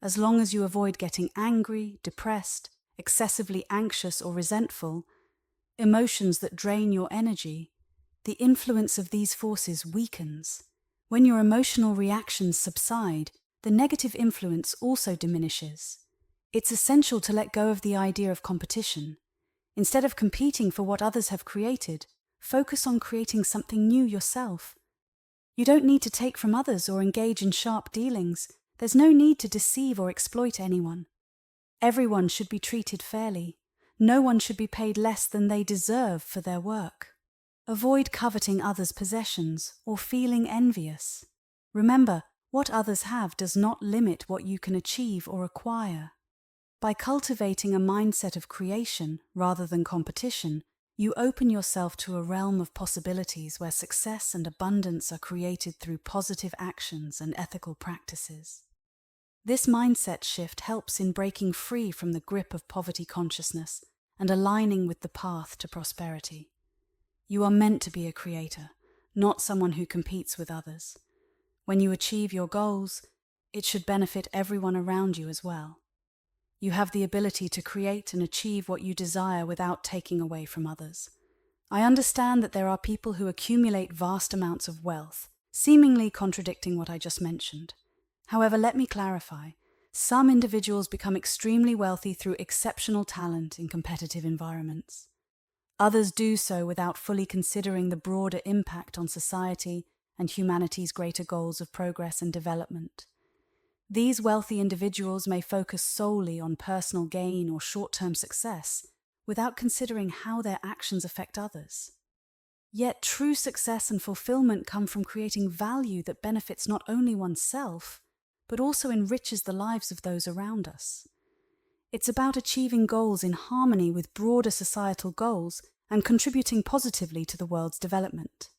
As long as you avoid getting angry, depressed, excessively anxious, or resentful, emotions that drain your energy, the influence of these forces weakens. When your emotional reactions subside, the negative influence also diminishes. It's essential to let go of the idea of competition. Instead of competing for what others have created, focus on creating something new yourself. You don't need to take from others or engage in sharp dealings. There's no need to deceive or exploit anyone. Everyone should be treated fairly. No one should be paid less than they deserve for their work. Avoid coveting others' possessions or feeling envious. Remember, what others have does not limit what you can achieve or acquire. By cultivating a mindset of creation rather than competition, you open yourself to a realm of possibilities where success and abundance are created through positive actions and ethical practices. This mindset shift helps in breaking free from the grip of poverty consciousness and aligning with the path to prosperity. You are meant to be a creator, not someone who competes with others. When you achieve your goals, it should benefit everyone around you as well. You have the ability to create and achieve what you desire without taking away from others. I understand that there are people who accumulate vast amounts of wealth, seemingly contradicting what I just mentioned. However, let me clarify. Some individuals become extremely wealthy through exceptional talent in competitive environments. Others do so without fully considering the broader impact on society and humanity's greater goals of progress and development. These wealthy individuals may focus solely on personal gain or short-term success without considering how their actions affect others. Yet true success and fulfillment come from creating value that benefits not only oneself, but also enriches the lives of those around us. It's about achieving goals in harmony with broader societal goals and contributing positively to the world's development.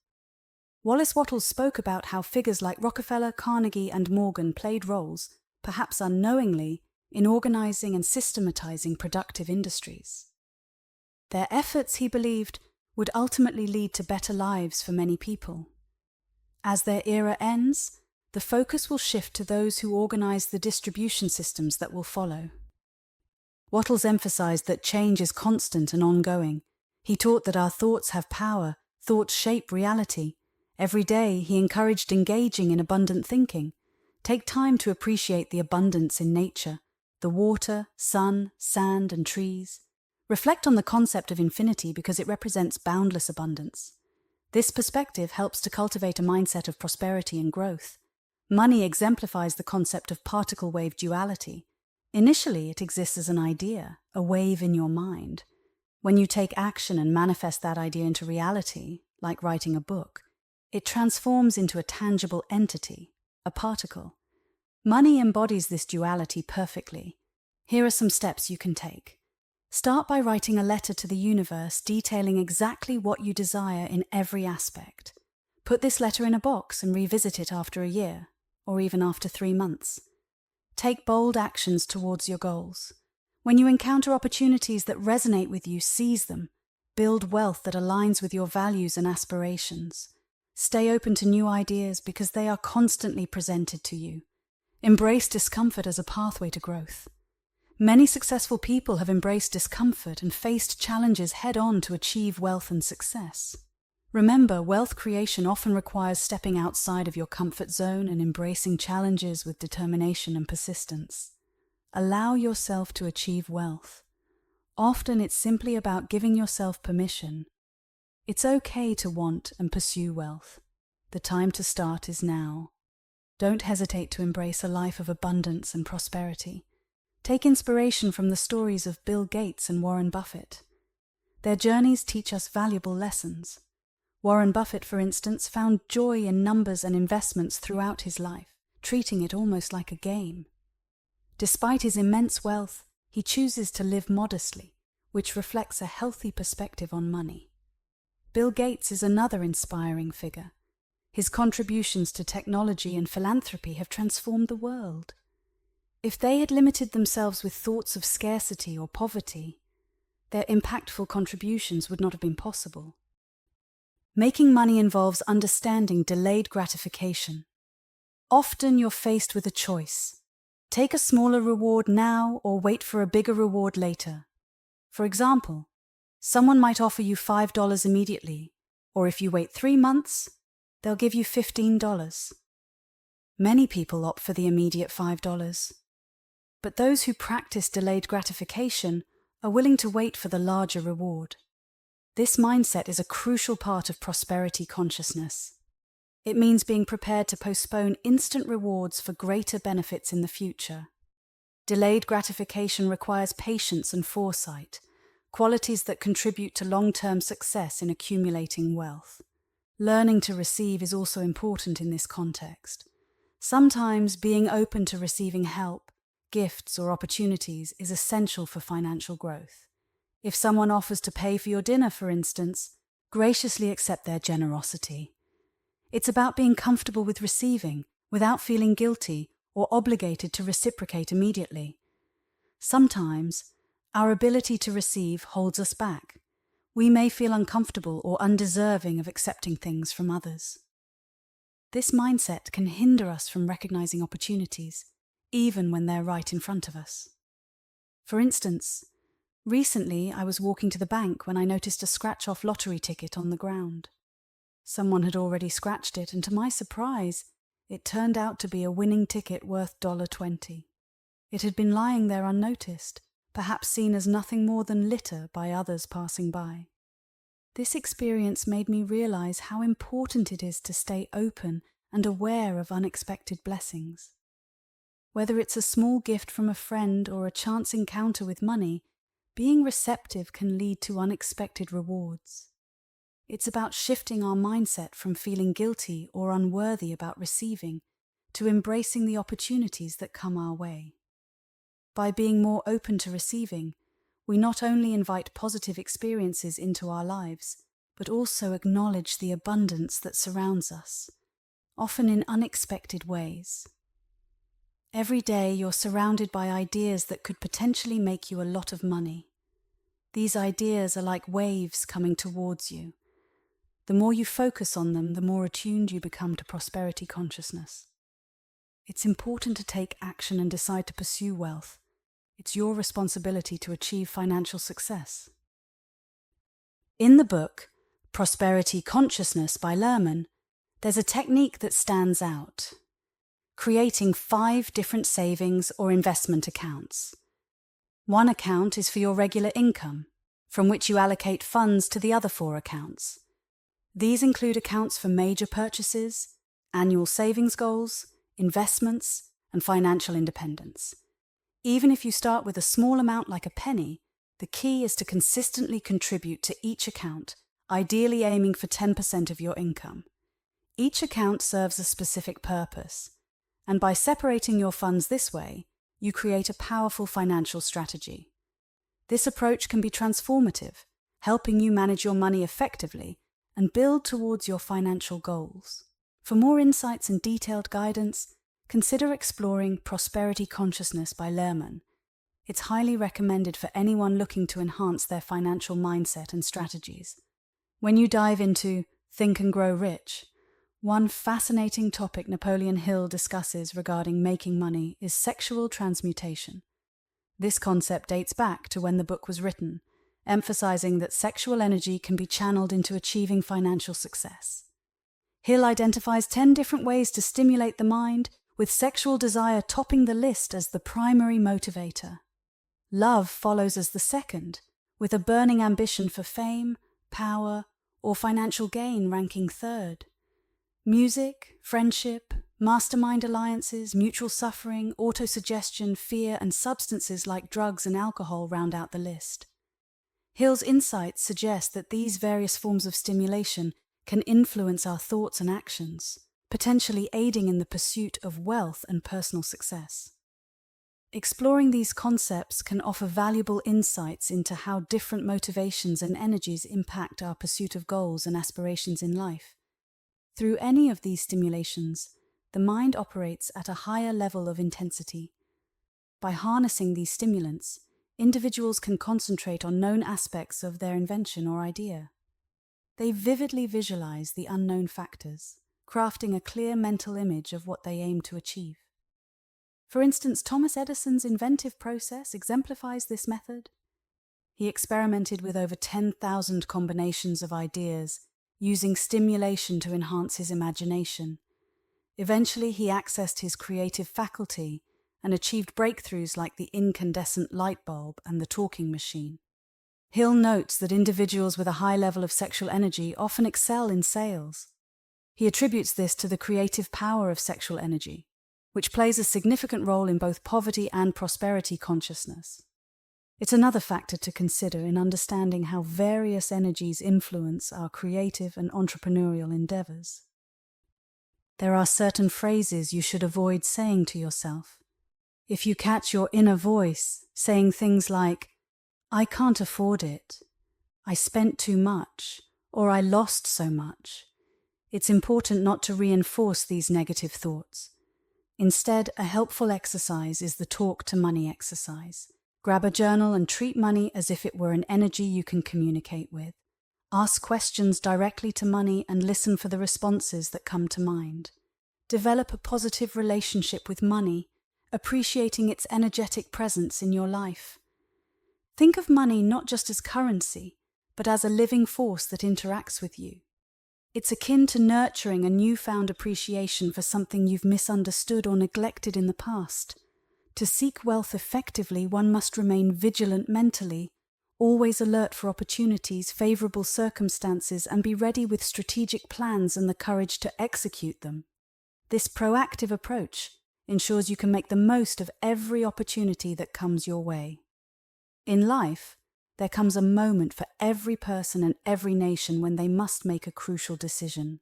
Wallace Wattles spoke about how figures like Rockefeller, Carnegie, and Morgan played roles, perhaps unknowingly, in organizing and systematizing productive industries. Their efforts, he believed, would ultimately lead to better lives for many people. As their era ends, the focus will shift to those who organize the distribution systems that will follow. Wattles emphasized that change is constant and ongoing. He taught that our thoughts have power, thoughts shape reality. Every day, he encouraged engaging in abundant thinking. Take time to appreciate the abundance in nature, the water, sun, sand, and trees. Reflect on the concept of infinity because it represents boundless abundance. This perspective helps to cultivate a mindset of prosperity and growth. Money exemplifies the concept of particle-wave duality. Initially, it exists as an idea, a wave in your mind. When you take action and manifest that idea into reality, like writing a book, it transforms into a tangible entity, a particle. Money embodies this duality perfectly. Here are some steps you can take. Start by writing a letter to the universe detailing exactly what you desire in every aspect. Put this letter in a box and revisit it after a year, or even after 3 months. Take bold actions towards your goals. When you encounter opportunities that resonate with you, seize them. Build wealth that aligns with your values and aspirations. Stay open to new ideas because they are constantly presented to you. Embrace discomfort as a pathway to growth. Many successful people have embraced discomfort and faced challenges head-on to achieve wealth and success. Remember, wealth creation often requires stepping outside of your comfort zone and embracing challenges with determination and persistence. Allow yourself to achieve wealth. Often it's simply about giving yourself permission. It's okay to want and pursue wealth. The time to start is now. Don't hesitate to embrace a life of abundance and prosperity. Take inspiration from the stories of Bill Gates and Warren Buffett. Their journeys teach us valuable lessons. Warren Buffett, for instance, found joy in numbers and investments throughout his life, treating it almost like a game. Despite his immense wealth, he chooses to live modestly, which reflects a healthy perspective on money. Bill Gates is another inspiring figure. His contributions to technology and philanthropy have transformed the world. If they had limited themselves with thoughts of scarcity or poverty, their impactful contributions would not have been possible. Making money involves understanding delayed gratification. Often you're faced with a choice. Take a smaller reward now or wait for a bigger reward later. For example, someone might offer you $5 immediately, or if you wait 3 months, they'll give you $15. Many people opt for the immediate $5. But those who practice delayed gratification are willing to wait for the larger reward. This mindset is a crucial part of prosperity consciousness. It means being prepared to postpone instant rewards for greater benefits in the future. Delayed gratification requires patience and foresight, qualities that contribute to long-term success in accumulating wealth. Learning to receive is also important in this context. Sometimes being open to receiving help, gifts, or opportunities is essential for financial growth. If someone offers to pay for your dinner, for instance, graciously accept their generosity. It's about being comfortable with receiving, without feeling guilty or obligated to reciprocate immediately. Sometimes, our ability to receive holds us back. We may feel uncomfortable or undeserving of accepting things from others. This mindset can hinder us from recognizing opportunities, even when they're right in front of us. For instance, recently I was walking to the bank when I noticed a scratch-off lottery ticket on the ground. Someone had already scratched it, and to my surprise, it turned out to be a winning ticket worth $20. It had been lying there unnoticed, perhaps seen as nothing more than litter by others passing by. This experience made me realize how important it is to stay open and aware of unexpected blessings. Whether it's a small gift from a friend or a chance encounter with money, being receptive can lead to unexpected rewards. It's about shifting our mindset from feeling guilty or unworthy about receiving to embracing the opportunities that come our way. By being more open to receiving, we not only invite positive experiences into our lives, but also acknowledge the abundance that surrounds us, often in unexpected ways. Every day you're surrounded by ideas that could potentially make you a lot of money. These ideas are like waves coming towards you. The more you focus on them, the more attuned you become to prosperity consciousness. It's important to take action and decide to pursue wealth. It's your responsibility to achieve financial success. In the book, Prosperity Consciousness by Lerman, there's a technique that stands out: creating 5 different savings or investment accounts. One account is for your regular income, from which you allocate funds to the other 4 accounts. These include accounts for major purchases, annual savings goals, investments, and financial independence. Even if you start with a small amount like a penny, the key is to consistently contribute to each account, ideally aiming for 10% of your income. Each account serves a specific purpose, and by separating your funds this way, you create a powerful financial strategy. This approach can be transformative, helping you manage your money effectively and build towards your financial goals. For more insights and detailed guidance, consider exploring Prosperity Consciousness by Lerman. It's highly recommended for anyone looking to enhance their financial mindset and strategies. When you dive into Think and Grow Rich, one fascinating topic Napoleon Hill discusses regarding making money is sexual transmutation. This concept dates back to when the book was written, emphasizing that sexual energy can be channeled into achieving financial success. Hill identifies 10 different ways to stimulate the mind, with sexual desire topping the list as the primary motivator. Love follows as the second, with a burning ambition for fame, power, or financial gain ranking third. Music, friendship, mastermind alliances, mutual suffering, autosuggestion, fear, and substances like drugs and alcohol round out the list. Hill's insights suggest that these various forms of stimulation can influence our thoughts and actions, potentially aiding in the pursuit of wealth and personal success. Exploring these concepts can offer valuable insights into how different motivations and energies impact our pursuit of goals and aspirations in life. Through any of these stimulations, the mind operates at a higher level of intensity. By harnessing these stimulants, individuals can concentrate on known aspects of their invention or idea. They vividly visualize the unknown factors, crafting a clear mental image of what they aim to achieve. For instance, Thomas Edison's inventive process exemplifies this method. He experimented with over 10,000 combinations of ideas, using stimulation to enhance his imagination. Eventually, he accessed his creative faculty and achieved breakthroughs like the incandescent light bulb and the talking machine. Hill notes that individuals with a high level of sexual energy often excel in sales. He attributes this to the creative power of sexual energy, which plays a significant role in both poverty and prosperity consciousness. It's another factor to consider in understanding how various energies influence our creative and entrepreneurial endeavors. There are certain phrases you should avoid saying to yourself. If you catch your inner voice saying things like, "I can't afford it," "I spent too much," or "I lost so much," it's important not to reinforce these negative thoughts. Instead, a helpful exercise is the talk to money exercise. Grab a journal and treat money as if it were an energy you can communicate with. Ask questions directly to money and listen for the responses that come to mind. Develop a positive relationship with money, appreciating its energetic presence in your life. Think of money not just as currency, but as a living force that interacts with you. It's akin to nurturing a newfound appreciation for something you've misunderstood or neglected in the past. To seek wealth effectively, one must remain vigilant mentally, always alert for opportunities, favorable circumstances, and be ready with strategic plans and the courage to execute them. This proactive approach ensures you can make the most of every opportunity that comes your way. In life, there comes a moment for every person and every nation when they must make a crucial decision.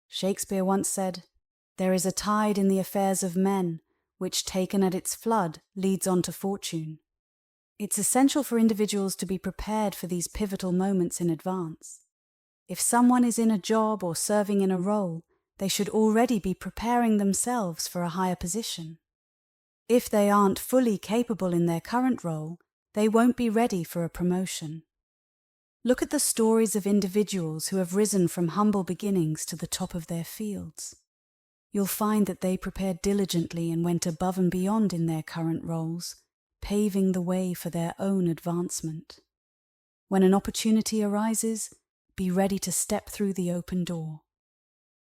Shakespeare once said, "There is a tide in the affairs of men, which, taken at its flood, leads on to fortune." It's essential for individuals to be prepared for these pivotal moments in advance. If someone is in a job or serving in a role, they should already be preparing themselves for a higher position. If they aren't fully capable in their current role, they won't be ready for a promotion. Look at the stories of individuals who have risen from humble beginnings to the top of their fields. You'll find that they prepared diligently and went above and beyond in their current roles, paving the way for their own advancement. When an opportunity arises, be ready to step through the open door.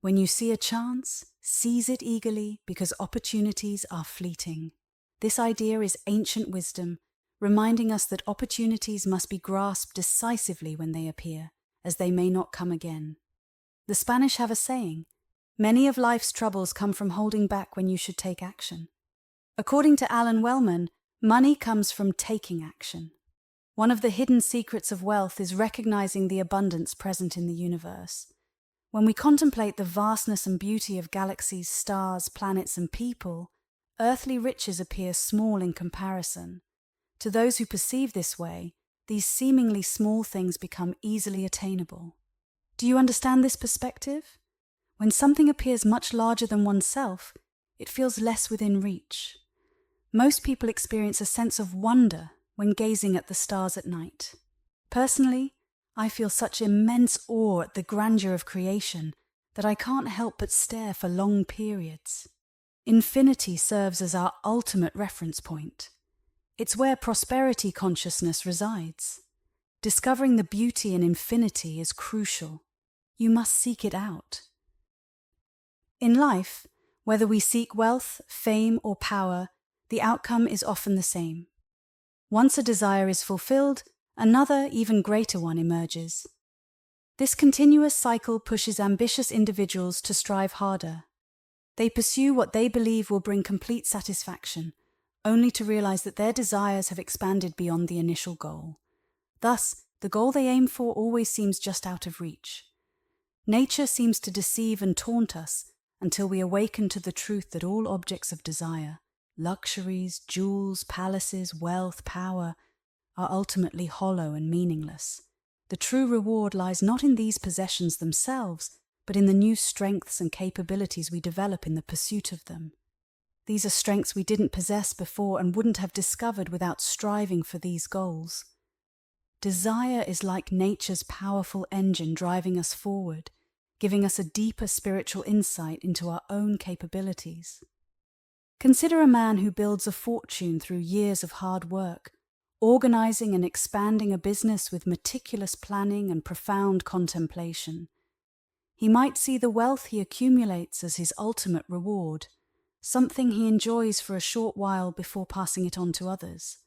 When you see a chance, seize it eagerly because opportunities are fleeting. This idea is ancient wisdom, reminding us that opportunities must be grasped decisively when they appear, as they may not come again. The Spanish have a saying, "Many of life's troubles come from holding back when you should take action." According to Alan Wellman, money comes from taking action. One of the hidden secrets of wealth is recognizing the abundance present in the universe. When we contemplate the vastness and beauty of galaxies, stars, planets, and people, earthly riches appear small in comparison. To those who perceive this way, these seemingly small things become easily attainable. Do you understand this perspective? When something appears much larger than oneself, it feels less within reach. Most people experience a sense of wonder when gazing at the stars at night. Personally, I feel such immense awe at the grandeur of creation that I can't help but stare for long periods. Infinity serves as our ultimate reference point. It's where prosperity consciousness resides. Discovering the beauty in infinity is crucial. You must seek it out. In life, whether we seek wealth, fame, or power, the outcome is often the same. Once a desire is fulfilled, another, even greater one emerges. This continuous cycle pushes ambitious individuals to strive harder. They pursue what they believe will bring complete satisfaction, only to realize that their desires have expanded beyond the initial goal. Thus, the goal they aim for always seems just out of reach. Nature seems to deceive and taunt us until we awaken to the truth that all objects of desire, luxuries, jewels, palaces, wealth, power, are ultimately hollow and meaningless. The true reward lies not in these possessions themselves, but in the new strengths and capabilities we develop in the pursuit of them. These are strengths we didn't possess before and wouldn't have discovered without striving for these goals. Desire is like nature's powerful engine driving us forward, giving us a deeper spiritual insight into our own capabilities. Consider a man who builds a fortune through years of hard work, organizing and expanding a business with meticulous planning and profound contemplation. He might see the wealth he accumulates as his ultimate reward, something he enjoys for a short while before passing it on to others.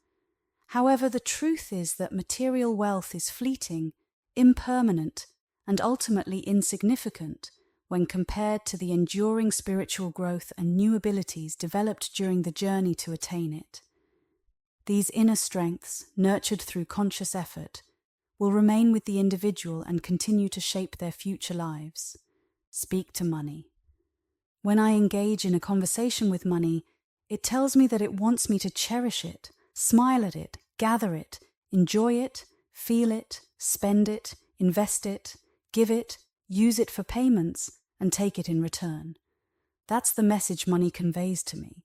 However, the truth is that material wealth is fleeting, impermanent, and ultimately insignificant when compared to the enduring spiritual growth and new abilities developed during the journey to attain it. These inner strengths, nurtured through conscious effort, will remain with the individual and continue to shape their future lives. Speak to money. When I engage in a conversation with money, it tells me that it wants me to cherish it, smile at it, gather it, enjoy it, feel it, spend it, invest it, give it, use it for payments, and take it in return. That's the message money conveys to me.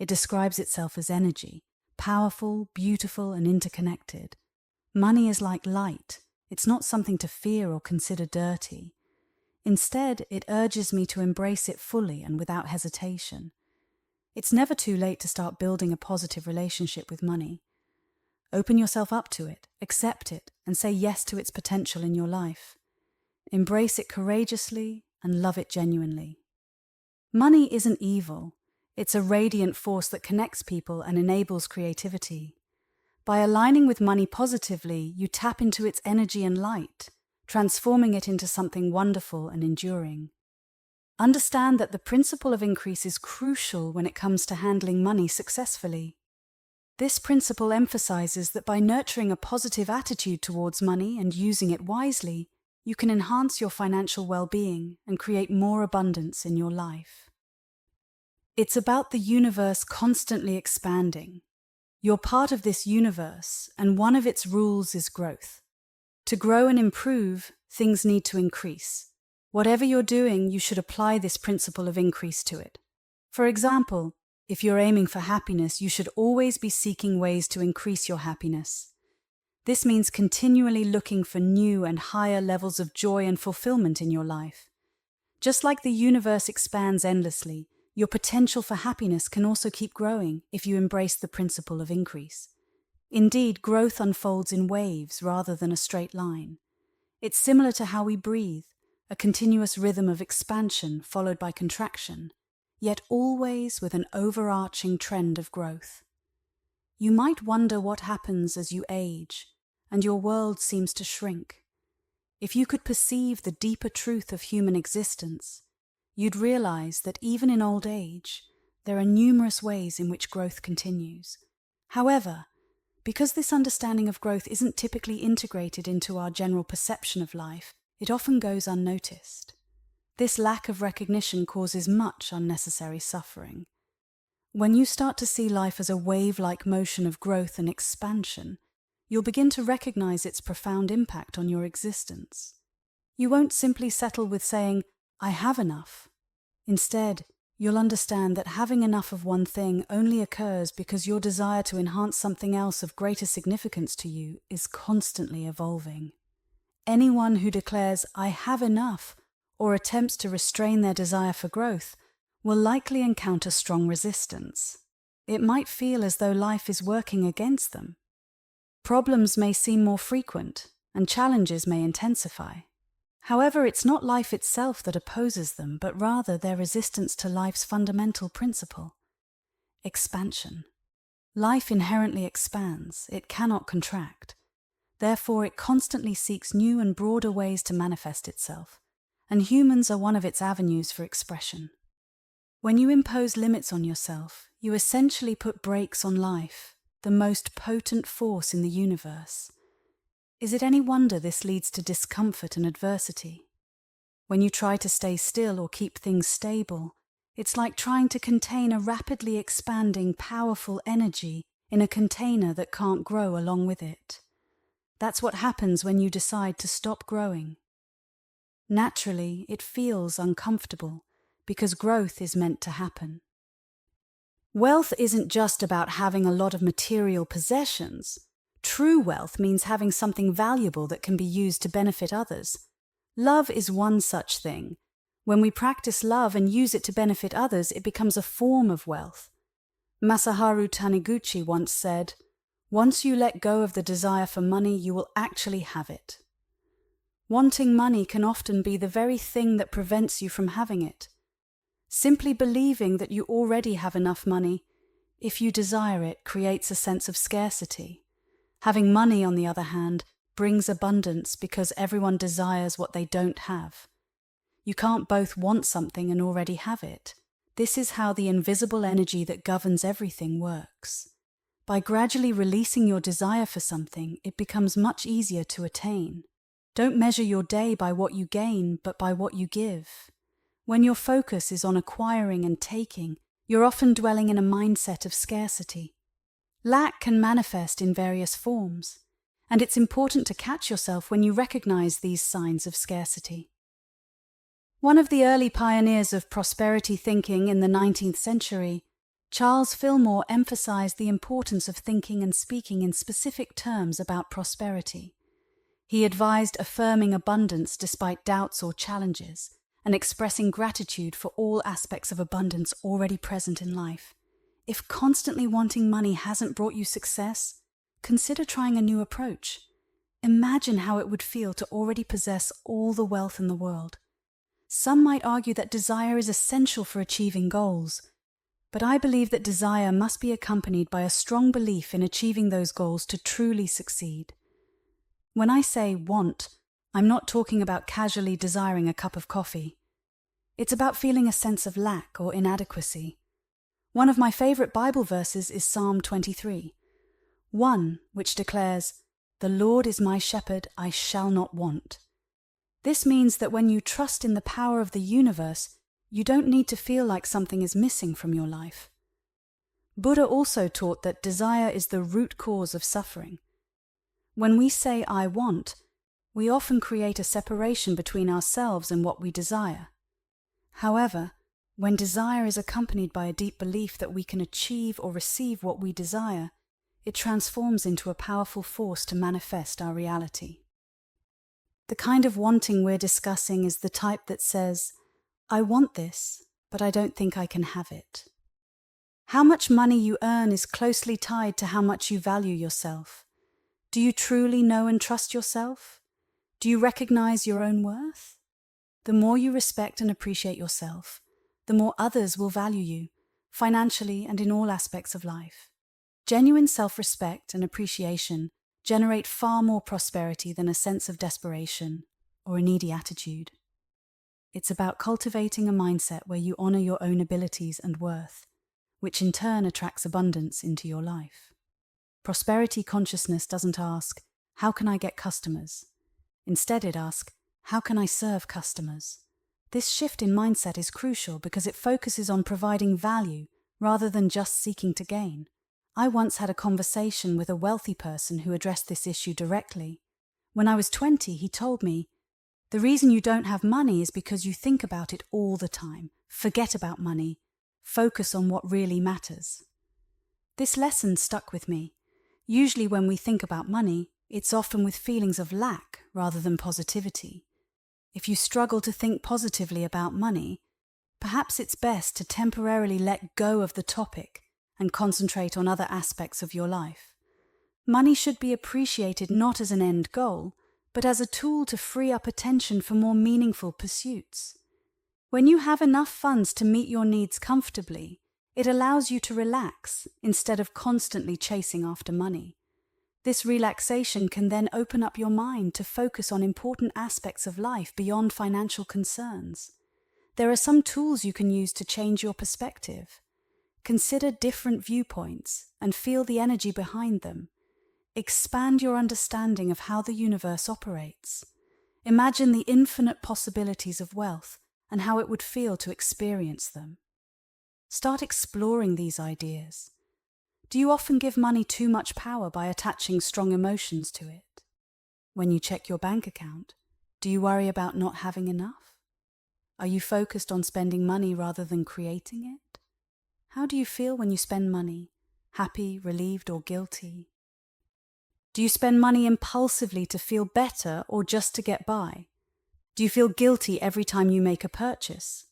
It describes itself as energy, powerful, beautiful, and interconnected. Money is like light. It's not something to fear or consider dirty. Instead, it urges me to embrace it fully and without hesitation. It's never too late to start building a positive relationship with money. Open yourself up to it, accept it, and say yes to its potential in your life. Embrace it courageously and love it genuinely. Money isn't evil. It's a radiant force that connects people and enables creativity. By aligning with money positively, you tap into its energy and light, transforming it into something wonderful and enduring. Understand that the principle of increase is crucial when it comes to handling money successfully. This principle emphasizes that by nurturing a positive attitude towards money and using it wisely, you can enhance your financial well-being and create more abundance in your life. It's about the universe constantly expanding. You're part of this universe, and one of its rules is growth. To grow and improve, things need to increase. Whatever you're doing, you should apply this principle of increase to it. For example, if you're aiming for happiness, you should always be seeking ways to increase your happiness. This means continually looking for new and higher levels of joy and fulfillment in your life. Just like the universe expands endlessly, your potential for happiness can also keep growing if you embrace the principle of increase. Indeed, growth unfolds in waves rather than a straight line. It's similar to how we breathe, a continuous rhythm of expansion followed by contraction, yet always with an overarching trend of growth. You might wonder what happens as you age, and your world seems to shrink. If you could perceive the deeper truth of human existence, you'd realize that even in old age, there are numerous ways in which growth continues. However, because this understanding of growth isn't typically integrated into our general perception of life, it often goes unnoticed. This lack of recognition causes much unnecessary suffering. When you start to see life as a wave-like motion of growth and expansion, you'll begin to recognize its profound impact on your existence. You won't simply settle with saying, "I have enough." Instead, you'll understand that having enough of one thing only occurs because your desire to enhance something else of greater significance to you is constantly evolving. Anyone who declares, "I have enough," or attempts to restrain their desire for growth will likely encounter strong resistance. It might feel as though life is working against them. Problems may seem more frequent, and challenges may intensify. However, it's not life itself that opposes them, but rather their resistance to life's fundamental principle: expansion. Life inherently expands, it cannot contract. Therefore, it constantly seeks new and broader ways to manifest itself, and humans are one of its avenues for expression. When you impose limits on yourself, you essentially put brakes on life, the most potent force in the universe. Is it any wonder this leads to discomfort and adversity? When you try to stay still or keep things stable, it's like trying to contain a rapidly expanding, powerful energy in a container that can't grow along with it. That's what happens when you decide to stop growing. Naturally, it feels uncomfortable because growth is meant to happen. Wealth isn't just about having a lot of material possessions. True wealth means having something valuable that can be used to benefit others. Love is one such thing. When we practice love and use it to benefit others, it becomes a form of wealth. Masaharu Taniguchi once said, "Once you let go of the desire for money, you will actually have it." Wanting money can often be the very thing that prevents you from having it. Simply believing that you already have enough money, if you desire it, creates a sense of scarcity. Having money, on the other hand, brings abundance because everyone desires what they don't have. You can't both want something and already have it. This is how the invisible energy that governs everything works. By gradually releasing your desire for something, it becomes much easier to attain. Don't measure your day by what you gain, but by what you give. When your focus is on acquiring and taking, you're often dwelling in a mindset of scarcity. Lack can manifest in various forms, and it's important to catch yourself when you recognize these signs of scarcity. One of the early pioneers of prosperity thinking in the 19th century, Charles Fillmore, emphasized the importance of thinking and speaking in specific terms about prosperity. He advised affirming abundance despite doubts or challenges, and expressing gratitude for all aspects of abundance already present in life. If constantly wanting money hasn't brought you success, consider trying a new approach. Imagine how it would feel to already possess all the wealth in the world. Some might argue that desire is essential for achieving goals, but I believe that desire must be accompanied by a strong belief in achieving those goals to truly succeed. When I say want, I'm not talking about casually desiring a cup of coffee. It's about feeling a sense of lack or inadequacy. One of my favorite Bible verses is Psalm 23. One which declares, "The Lord is my shepherd, I shall not want." This means that when you trust in the power of the universe, you don't need to feel like something is missing from your life. Buddha also taught that desire is the root cause of suffering. When we say "I want," we often create a separation between ourselves and what we desire. However, when desire is accompanied by a deep belief that we can achieve or receive what we desire, it transforms into a powerful force to manifest our reality. The kind of wanting we're discussing is the type that says, "I want this, but I don't think I can have it." How much money you earn is closely tied to how much you value yourself. Do you truly know and trust yourself? Do you recognize your own worth? The more you respect and appreciate yourself, the more others will value you, financially and in all aspects of life. Genuine self-respect and appreciation generate far more prosperity than a sense of desperation or a needy attitude. It's about cultivating a mindset where you honor your own abilities and worth, which in turn attracts abundance into your life. Prosperity consciousness doesn't ask, "How can I get customers?" Instead, it asks, "How can I serve customers?" This shift in mindset is crucial because it focuses on providing value rather than just seeking to gain. I once had a conversation with a wealthy person who addressed this issue directly. When I was 20, he told me, "The reason you don't have money is because you think about it all the time. Forget about money. Focus on what really matters." This lesson stuck with me. Usually when we think about money, it's often with feelings of lack rather than positivity. If you struggle to think positively about money, perhaps it's best to temporarily let go of the topic and concentrate on other aspects of your life. Money should be appreciated not as an end goal, but as a tool to free up attention for more meaningful pursuits. When you have enough funds to meet your needs comfortably, it allows you to relax instead of constantly chasing after money. This relaxation can then open up your mind to focus on important aspects of life beyond financial concerns. There are some tools you can use to change your perspective. Consider different viewpoints and feel the energy behind them. Expand your understanding of how the universe operates. Imagine the infinite possibilities of wealth and how it would feel to experience them. Start exploring these ideas. Do you often give money too much power by attaching strong emotions to it? When you check your bank account, do you worry about not having enough? Are you focused on spending money rather than creating it? How do you feel when you spend money? Happy, relieved, or guilty? Do you spend money impulsively to feel better or just to get by? Do you feel guilty every time you make a purchase?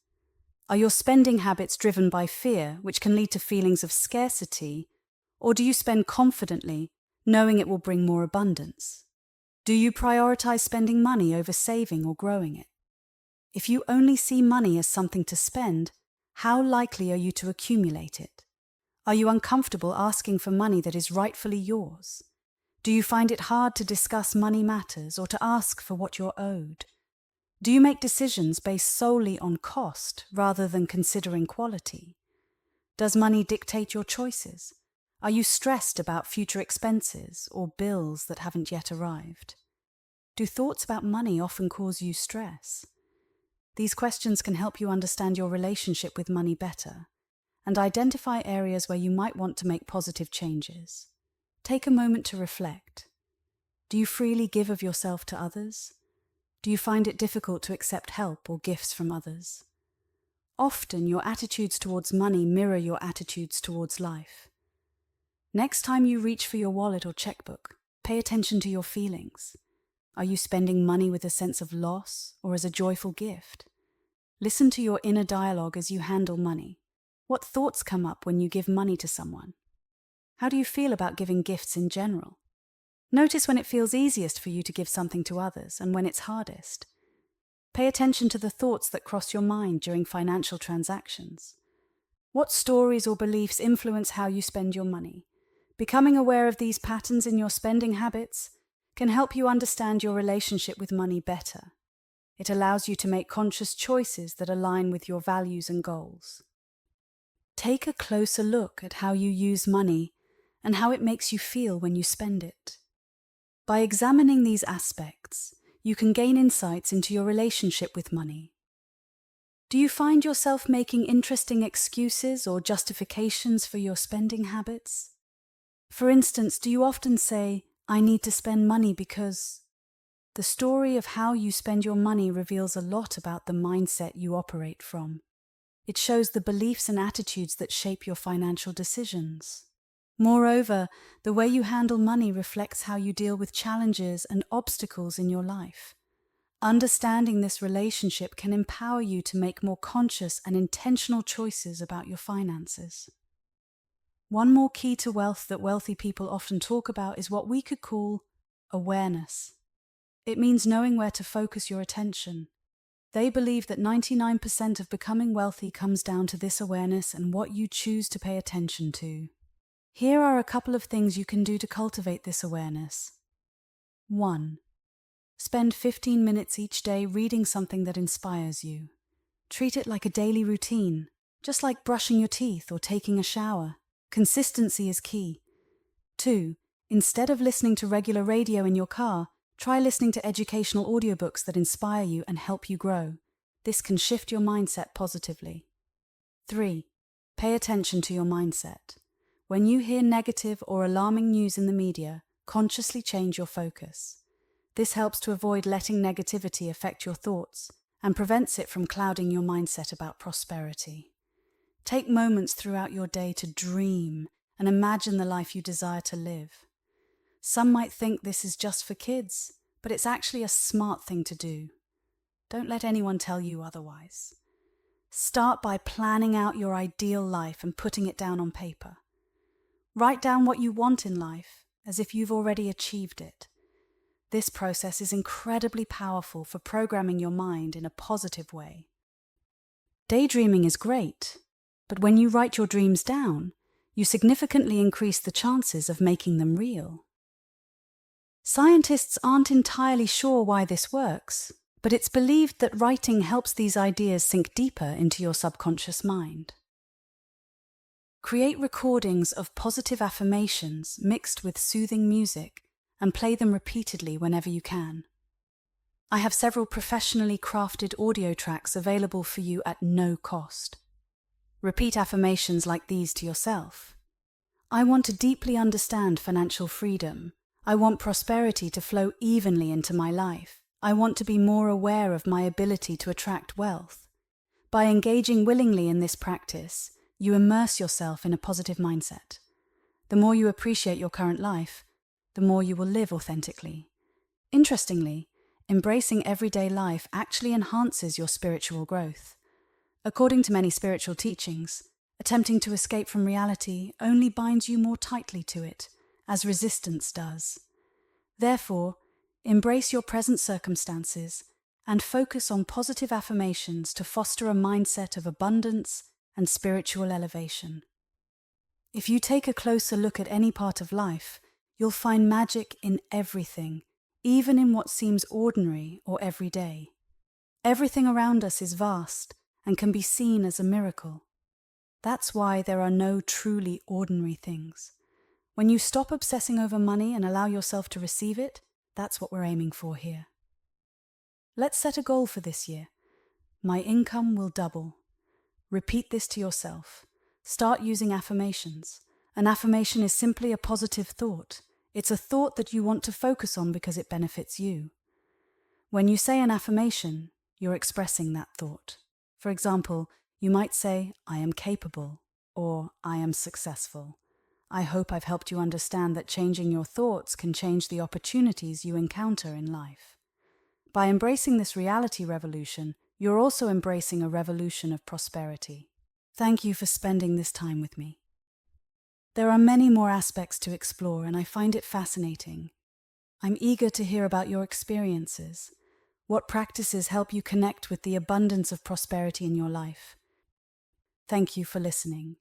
Are your spending habits driven by fear, which can lead to feelings of scarcity, or do you spend confidently, knowing it will bring more abundance? Do you prioritize spending money over saving or growing it? If you only see money as something to spend, how likely are you to accumulate it? Are you uncomfortable asking for money that is rightfully yours? Do you find it hard to discuss money matters or to ask for what you're owed? Do you make decisions based solely on cost rather than considering quality? Does money dictate your choices? Are you stressed about future expenses or bills that haven't yet arrived? Do thoughts about money often cause you stress? These questions can help you understand your relationship with money better and identify areas where you might want to make positive changes. Take a moment to reflect. Do you freely give of yourself to others? Do you find it difficult to accept help or gifts from others? Often, your attitudes towards money mirror your attitudes towards life. Next time you reach for your wallet or checkbook, pay attention to your feelings. Are you spending money with a sense of loss or as a joyful gift? Listen to your inner dialogue as you handle money. What thoughts come up when you give money to someone? How do you feel about giving gifts in general? Notice when it feels easiest for you to give something to others and when it's hardest. Pay attention to the thoughts that cross your mind during financial transactions. What stories or beliefs influence how you spend your money? Becoming aware of these patterns in your spending habits can help you understand your relationship with money better. It allows you to make conscious choices that align with your values and goals. Take a closer look at how you use money and how it makes you feel when you spend it. By examining these aspects, you can gain insights into your relationship with money. Do you find yourself making interesting excuses or justifications for your spending habits? For instance, do you often say, "I need to spend money because..." The story of how you spend your money reveals a lot about the mindset you operate from. It shows the beliefs and attitudes that shape your financial decisions. Moreover, the way you handle money reflects how you deal with challenges and obstacles in your life. Understanding this relationship can empower you to make more conscious and intentional choices about your finances. One more key to wealth that wealthy people often talk about is what we could call awareness. It means knowing where to focus your attention. They believe that 99% of becoming wealthy comes down to this awareness and what you choose to pay attention to. Here are a couple of things you can do to cultivate this awareness. 1. Spend 15 minutes each day reading something that inspires you. Treat it like a daily routine, just like brushing your teeth or taking a shower. Consistency is key. 2. Instead of listening to regular radio in your car, try listening to educational audiobooks that inspire you and help you grow. This can shift your mindset positively. 3. Pay attention to your mindset. When you hear negative or alarming news in the media, consciously change your focus. This helps to avoid letting negativity affect your thoughts and prevents it from clouding your mindset about prosperity. Take moments throughout your day to dream and imagine the life you desire to live. Some might think this is just for kids, but it's actually a smart thing to do. Don't let anyone tell you otherwise. Start by planning out your ideal life and putting it down on paper. Write down what you want in life, as if you've already achieved it. This process is incredibly powerful for programming your mind in a positive way. Daydreaming is great, but when you write your dreams down, you significantly increase the chances of making them real. Scientists aren't entirely sure why this works, but it's believed that writing helps these ideas sink deeper into your subconscious mind. Create recordings of positive affirmations mixed with soothing music and play them repeatedly whenever you can. I have several professionally crafted audio tracks available for you at no cost. Repeat affirmations like these to yourself. I want to deeply understand financial freedom. I want prosperity to flow evenly into my life. I want to be more aware of my ability to attract wealth. By engaging willingly in this practice, you immerse yourself in a positive mindset. The more you appreciate your current life, the more you will live authentically. Interestingly, embracing everyday life actually enhances your spiritual growth. According to many spiritual teachings, attempting to escape from reality only binds you more tightly to it, as resistance does. Therefore, embrace your present circumstances and focus on positive affirmations to foster a mindset of abundance and spiritual elevation. If you take a closer look at any part of life, you'll find magic in everything, even in what seems ordinary or everyday. Everything around us is vast and can be seen as a miracle. That's why there are no truly ordinary things. When you stop obsessing over money and allow yourself to receive it, that's what we're aiming for here. Let's set a goal for this year. My income will double. Repeat this to yourself. Start using affirmations. An affirmation is simply a positive thought. It's a thought that you want to focus on because it benefits you. When you say an affirmation, you're expressing that thought. For example, you might say, "I am capable," or "I am successful." I hope I've helped you understand that changing your thoughts can change the opportunities you encounter in life. By embracing this reality revolution, you're also embracing a revolution of prosperity. Thank you for spending this time with me. There are many more aspects to explore, and I find it fascinating. I'm eager to hear about your experiences. What practices help you connect with the abundance of prosperity in your life? Thank you for listening.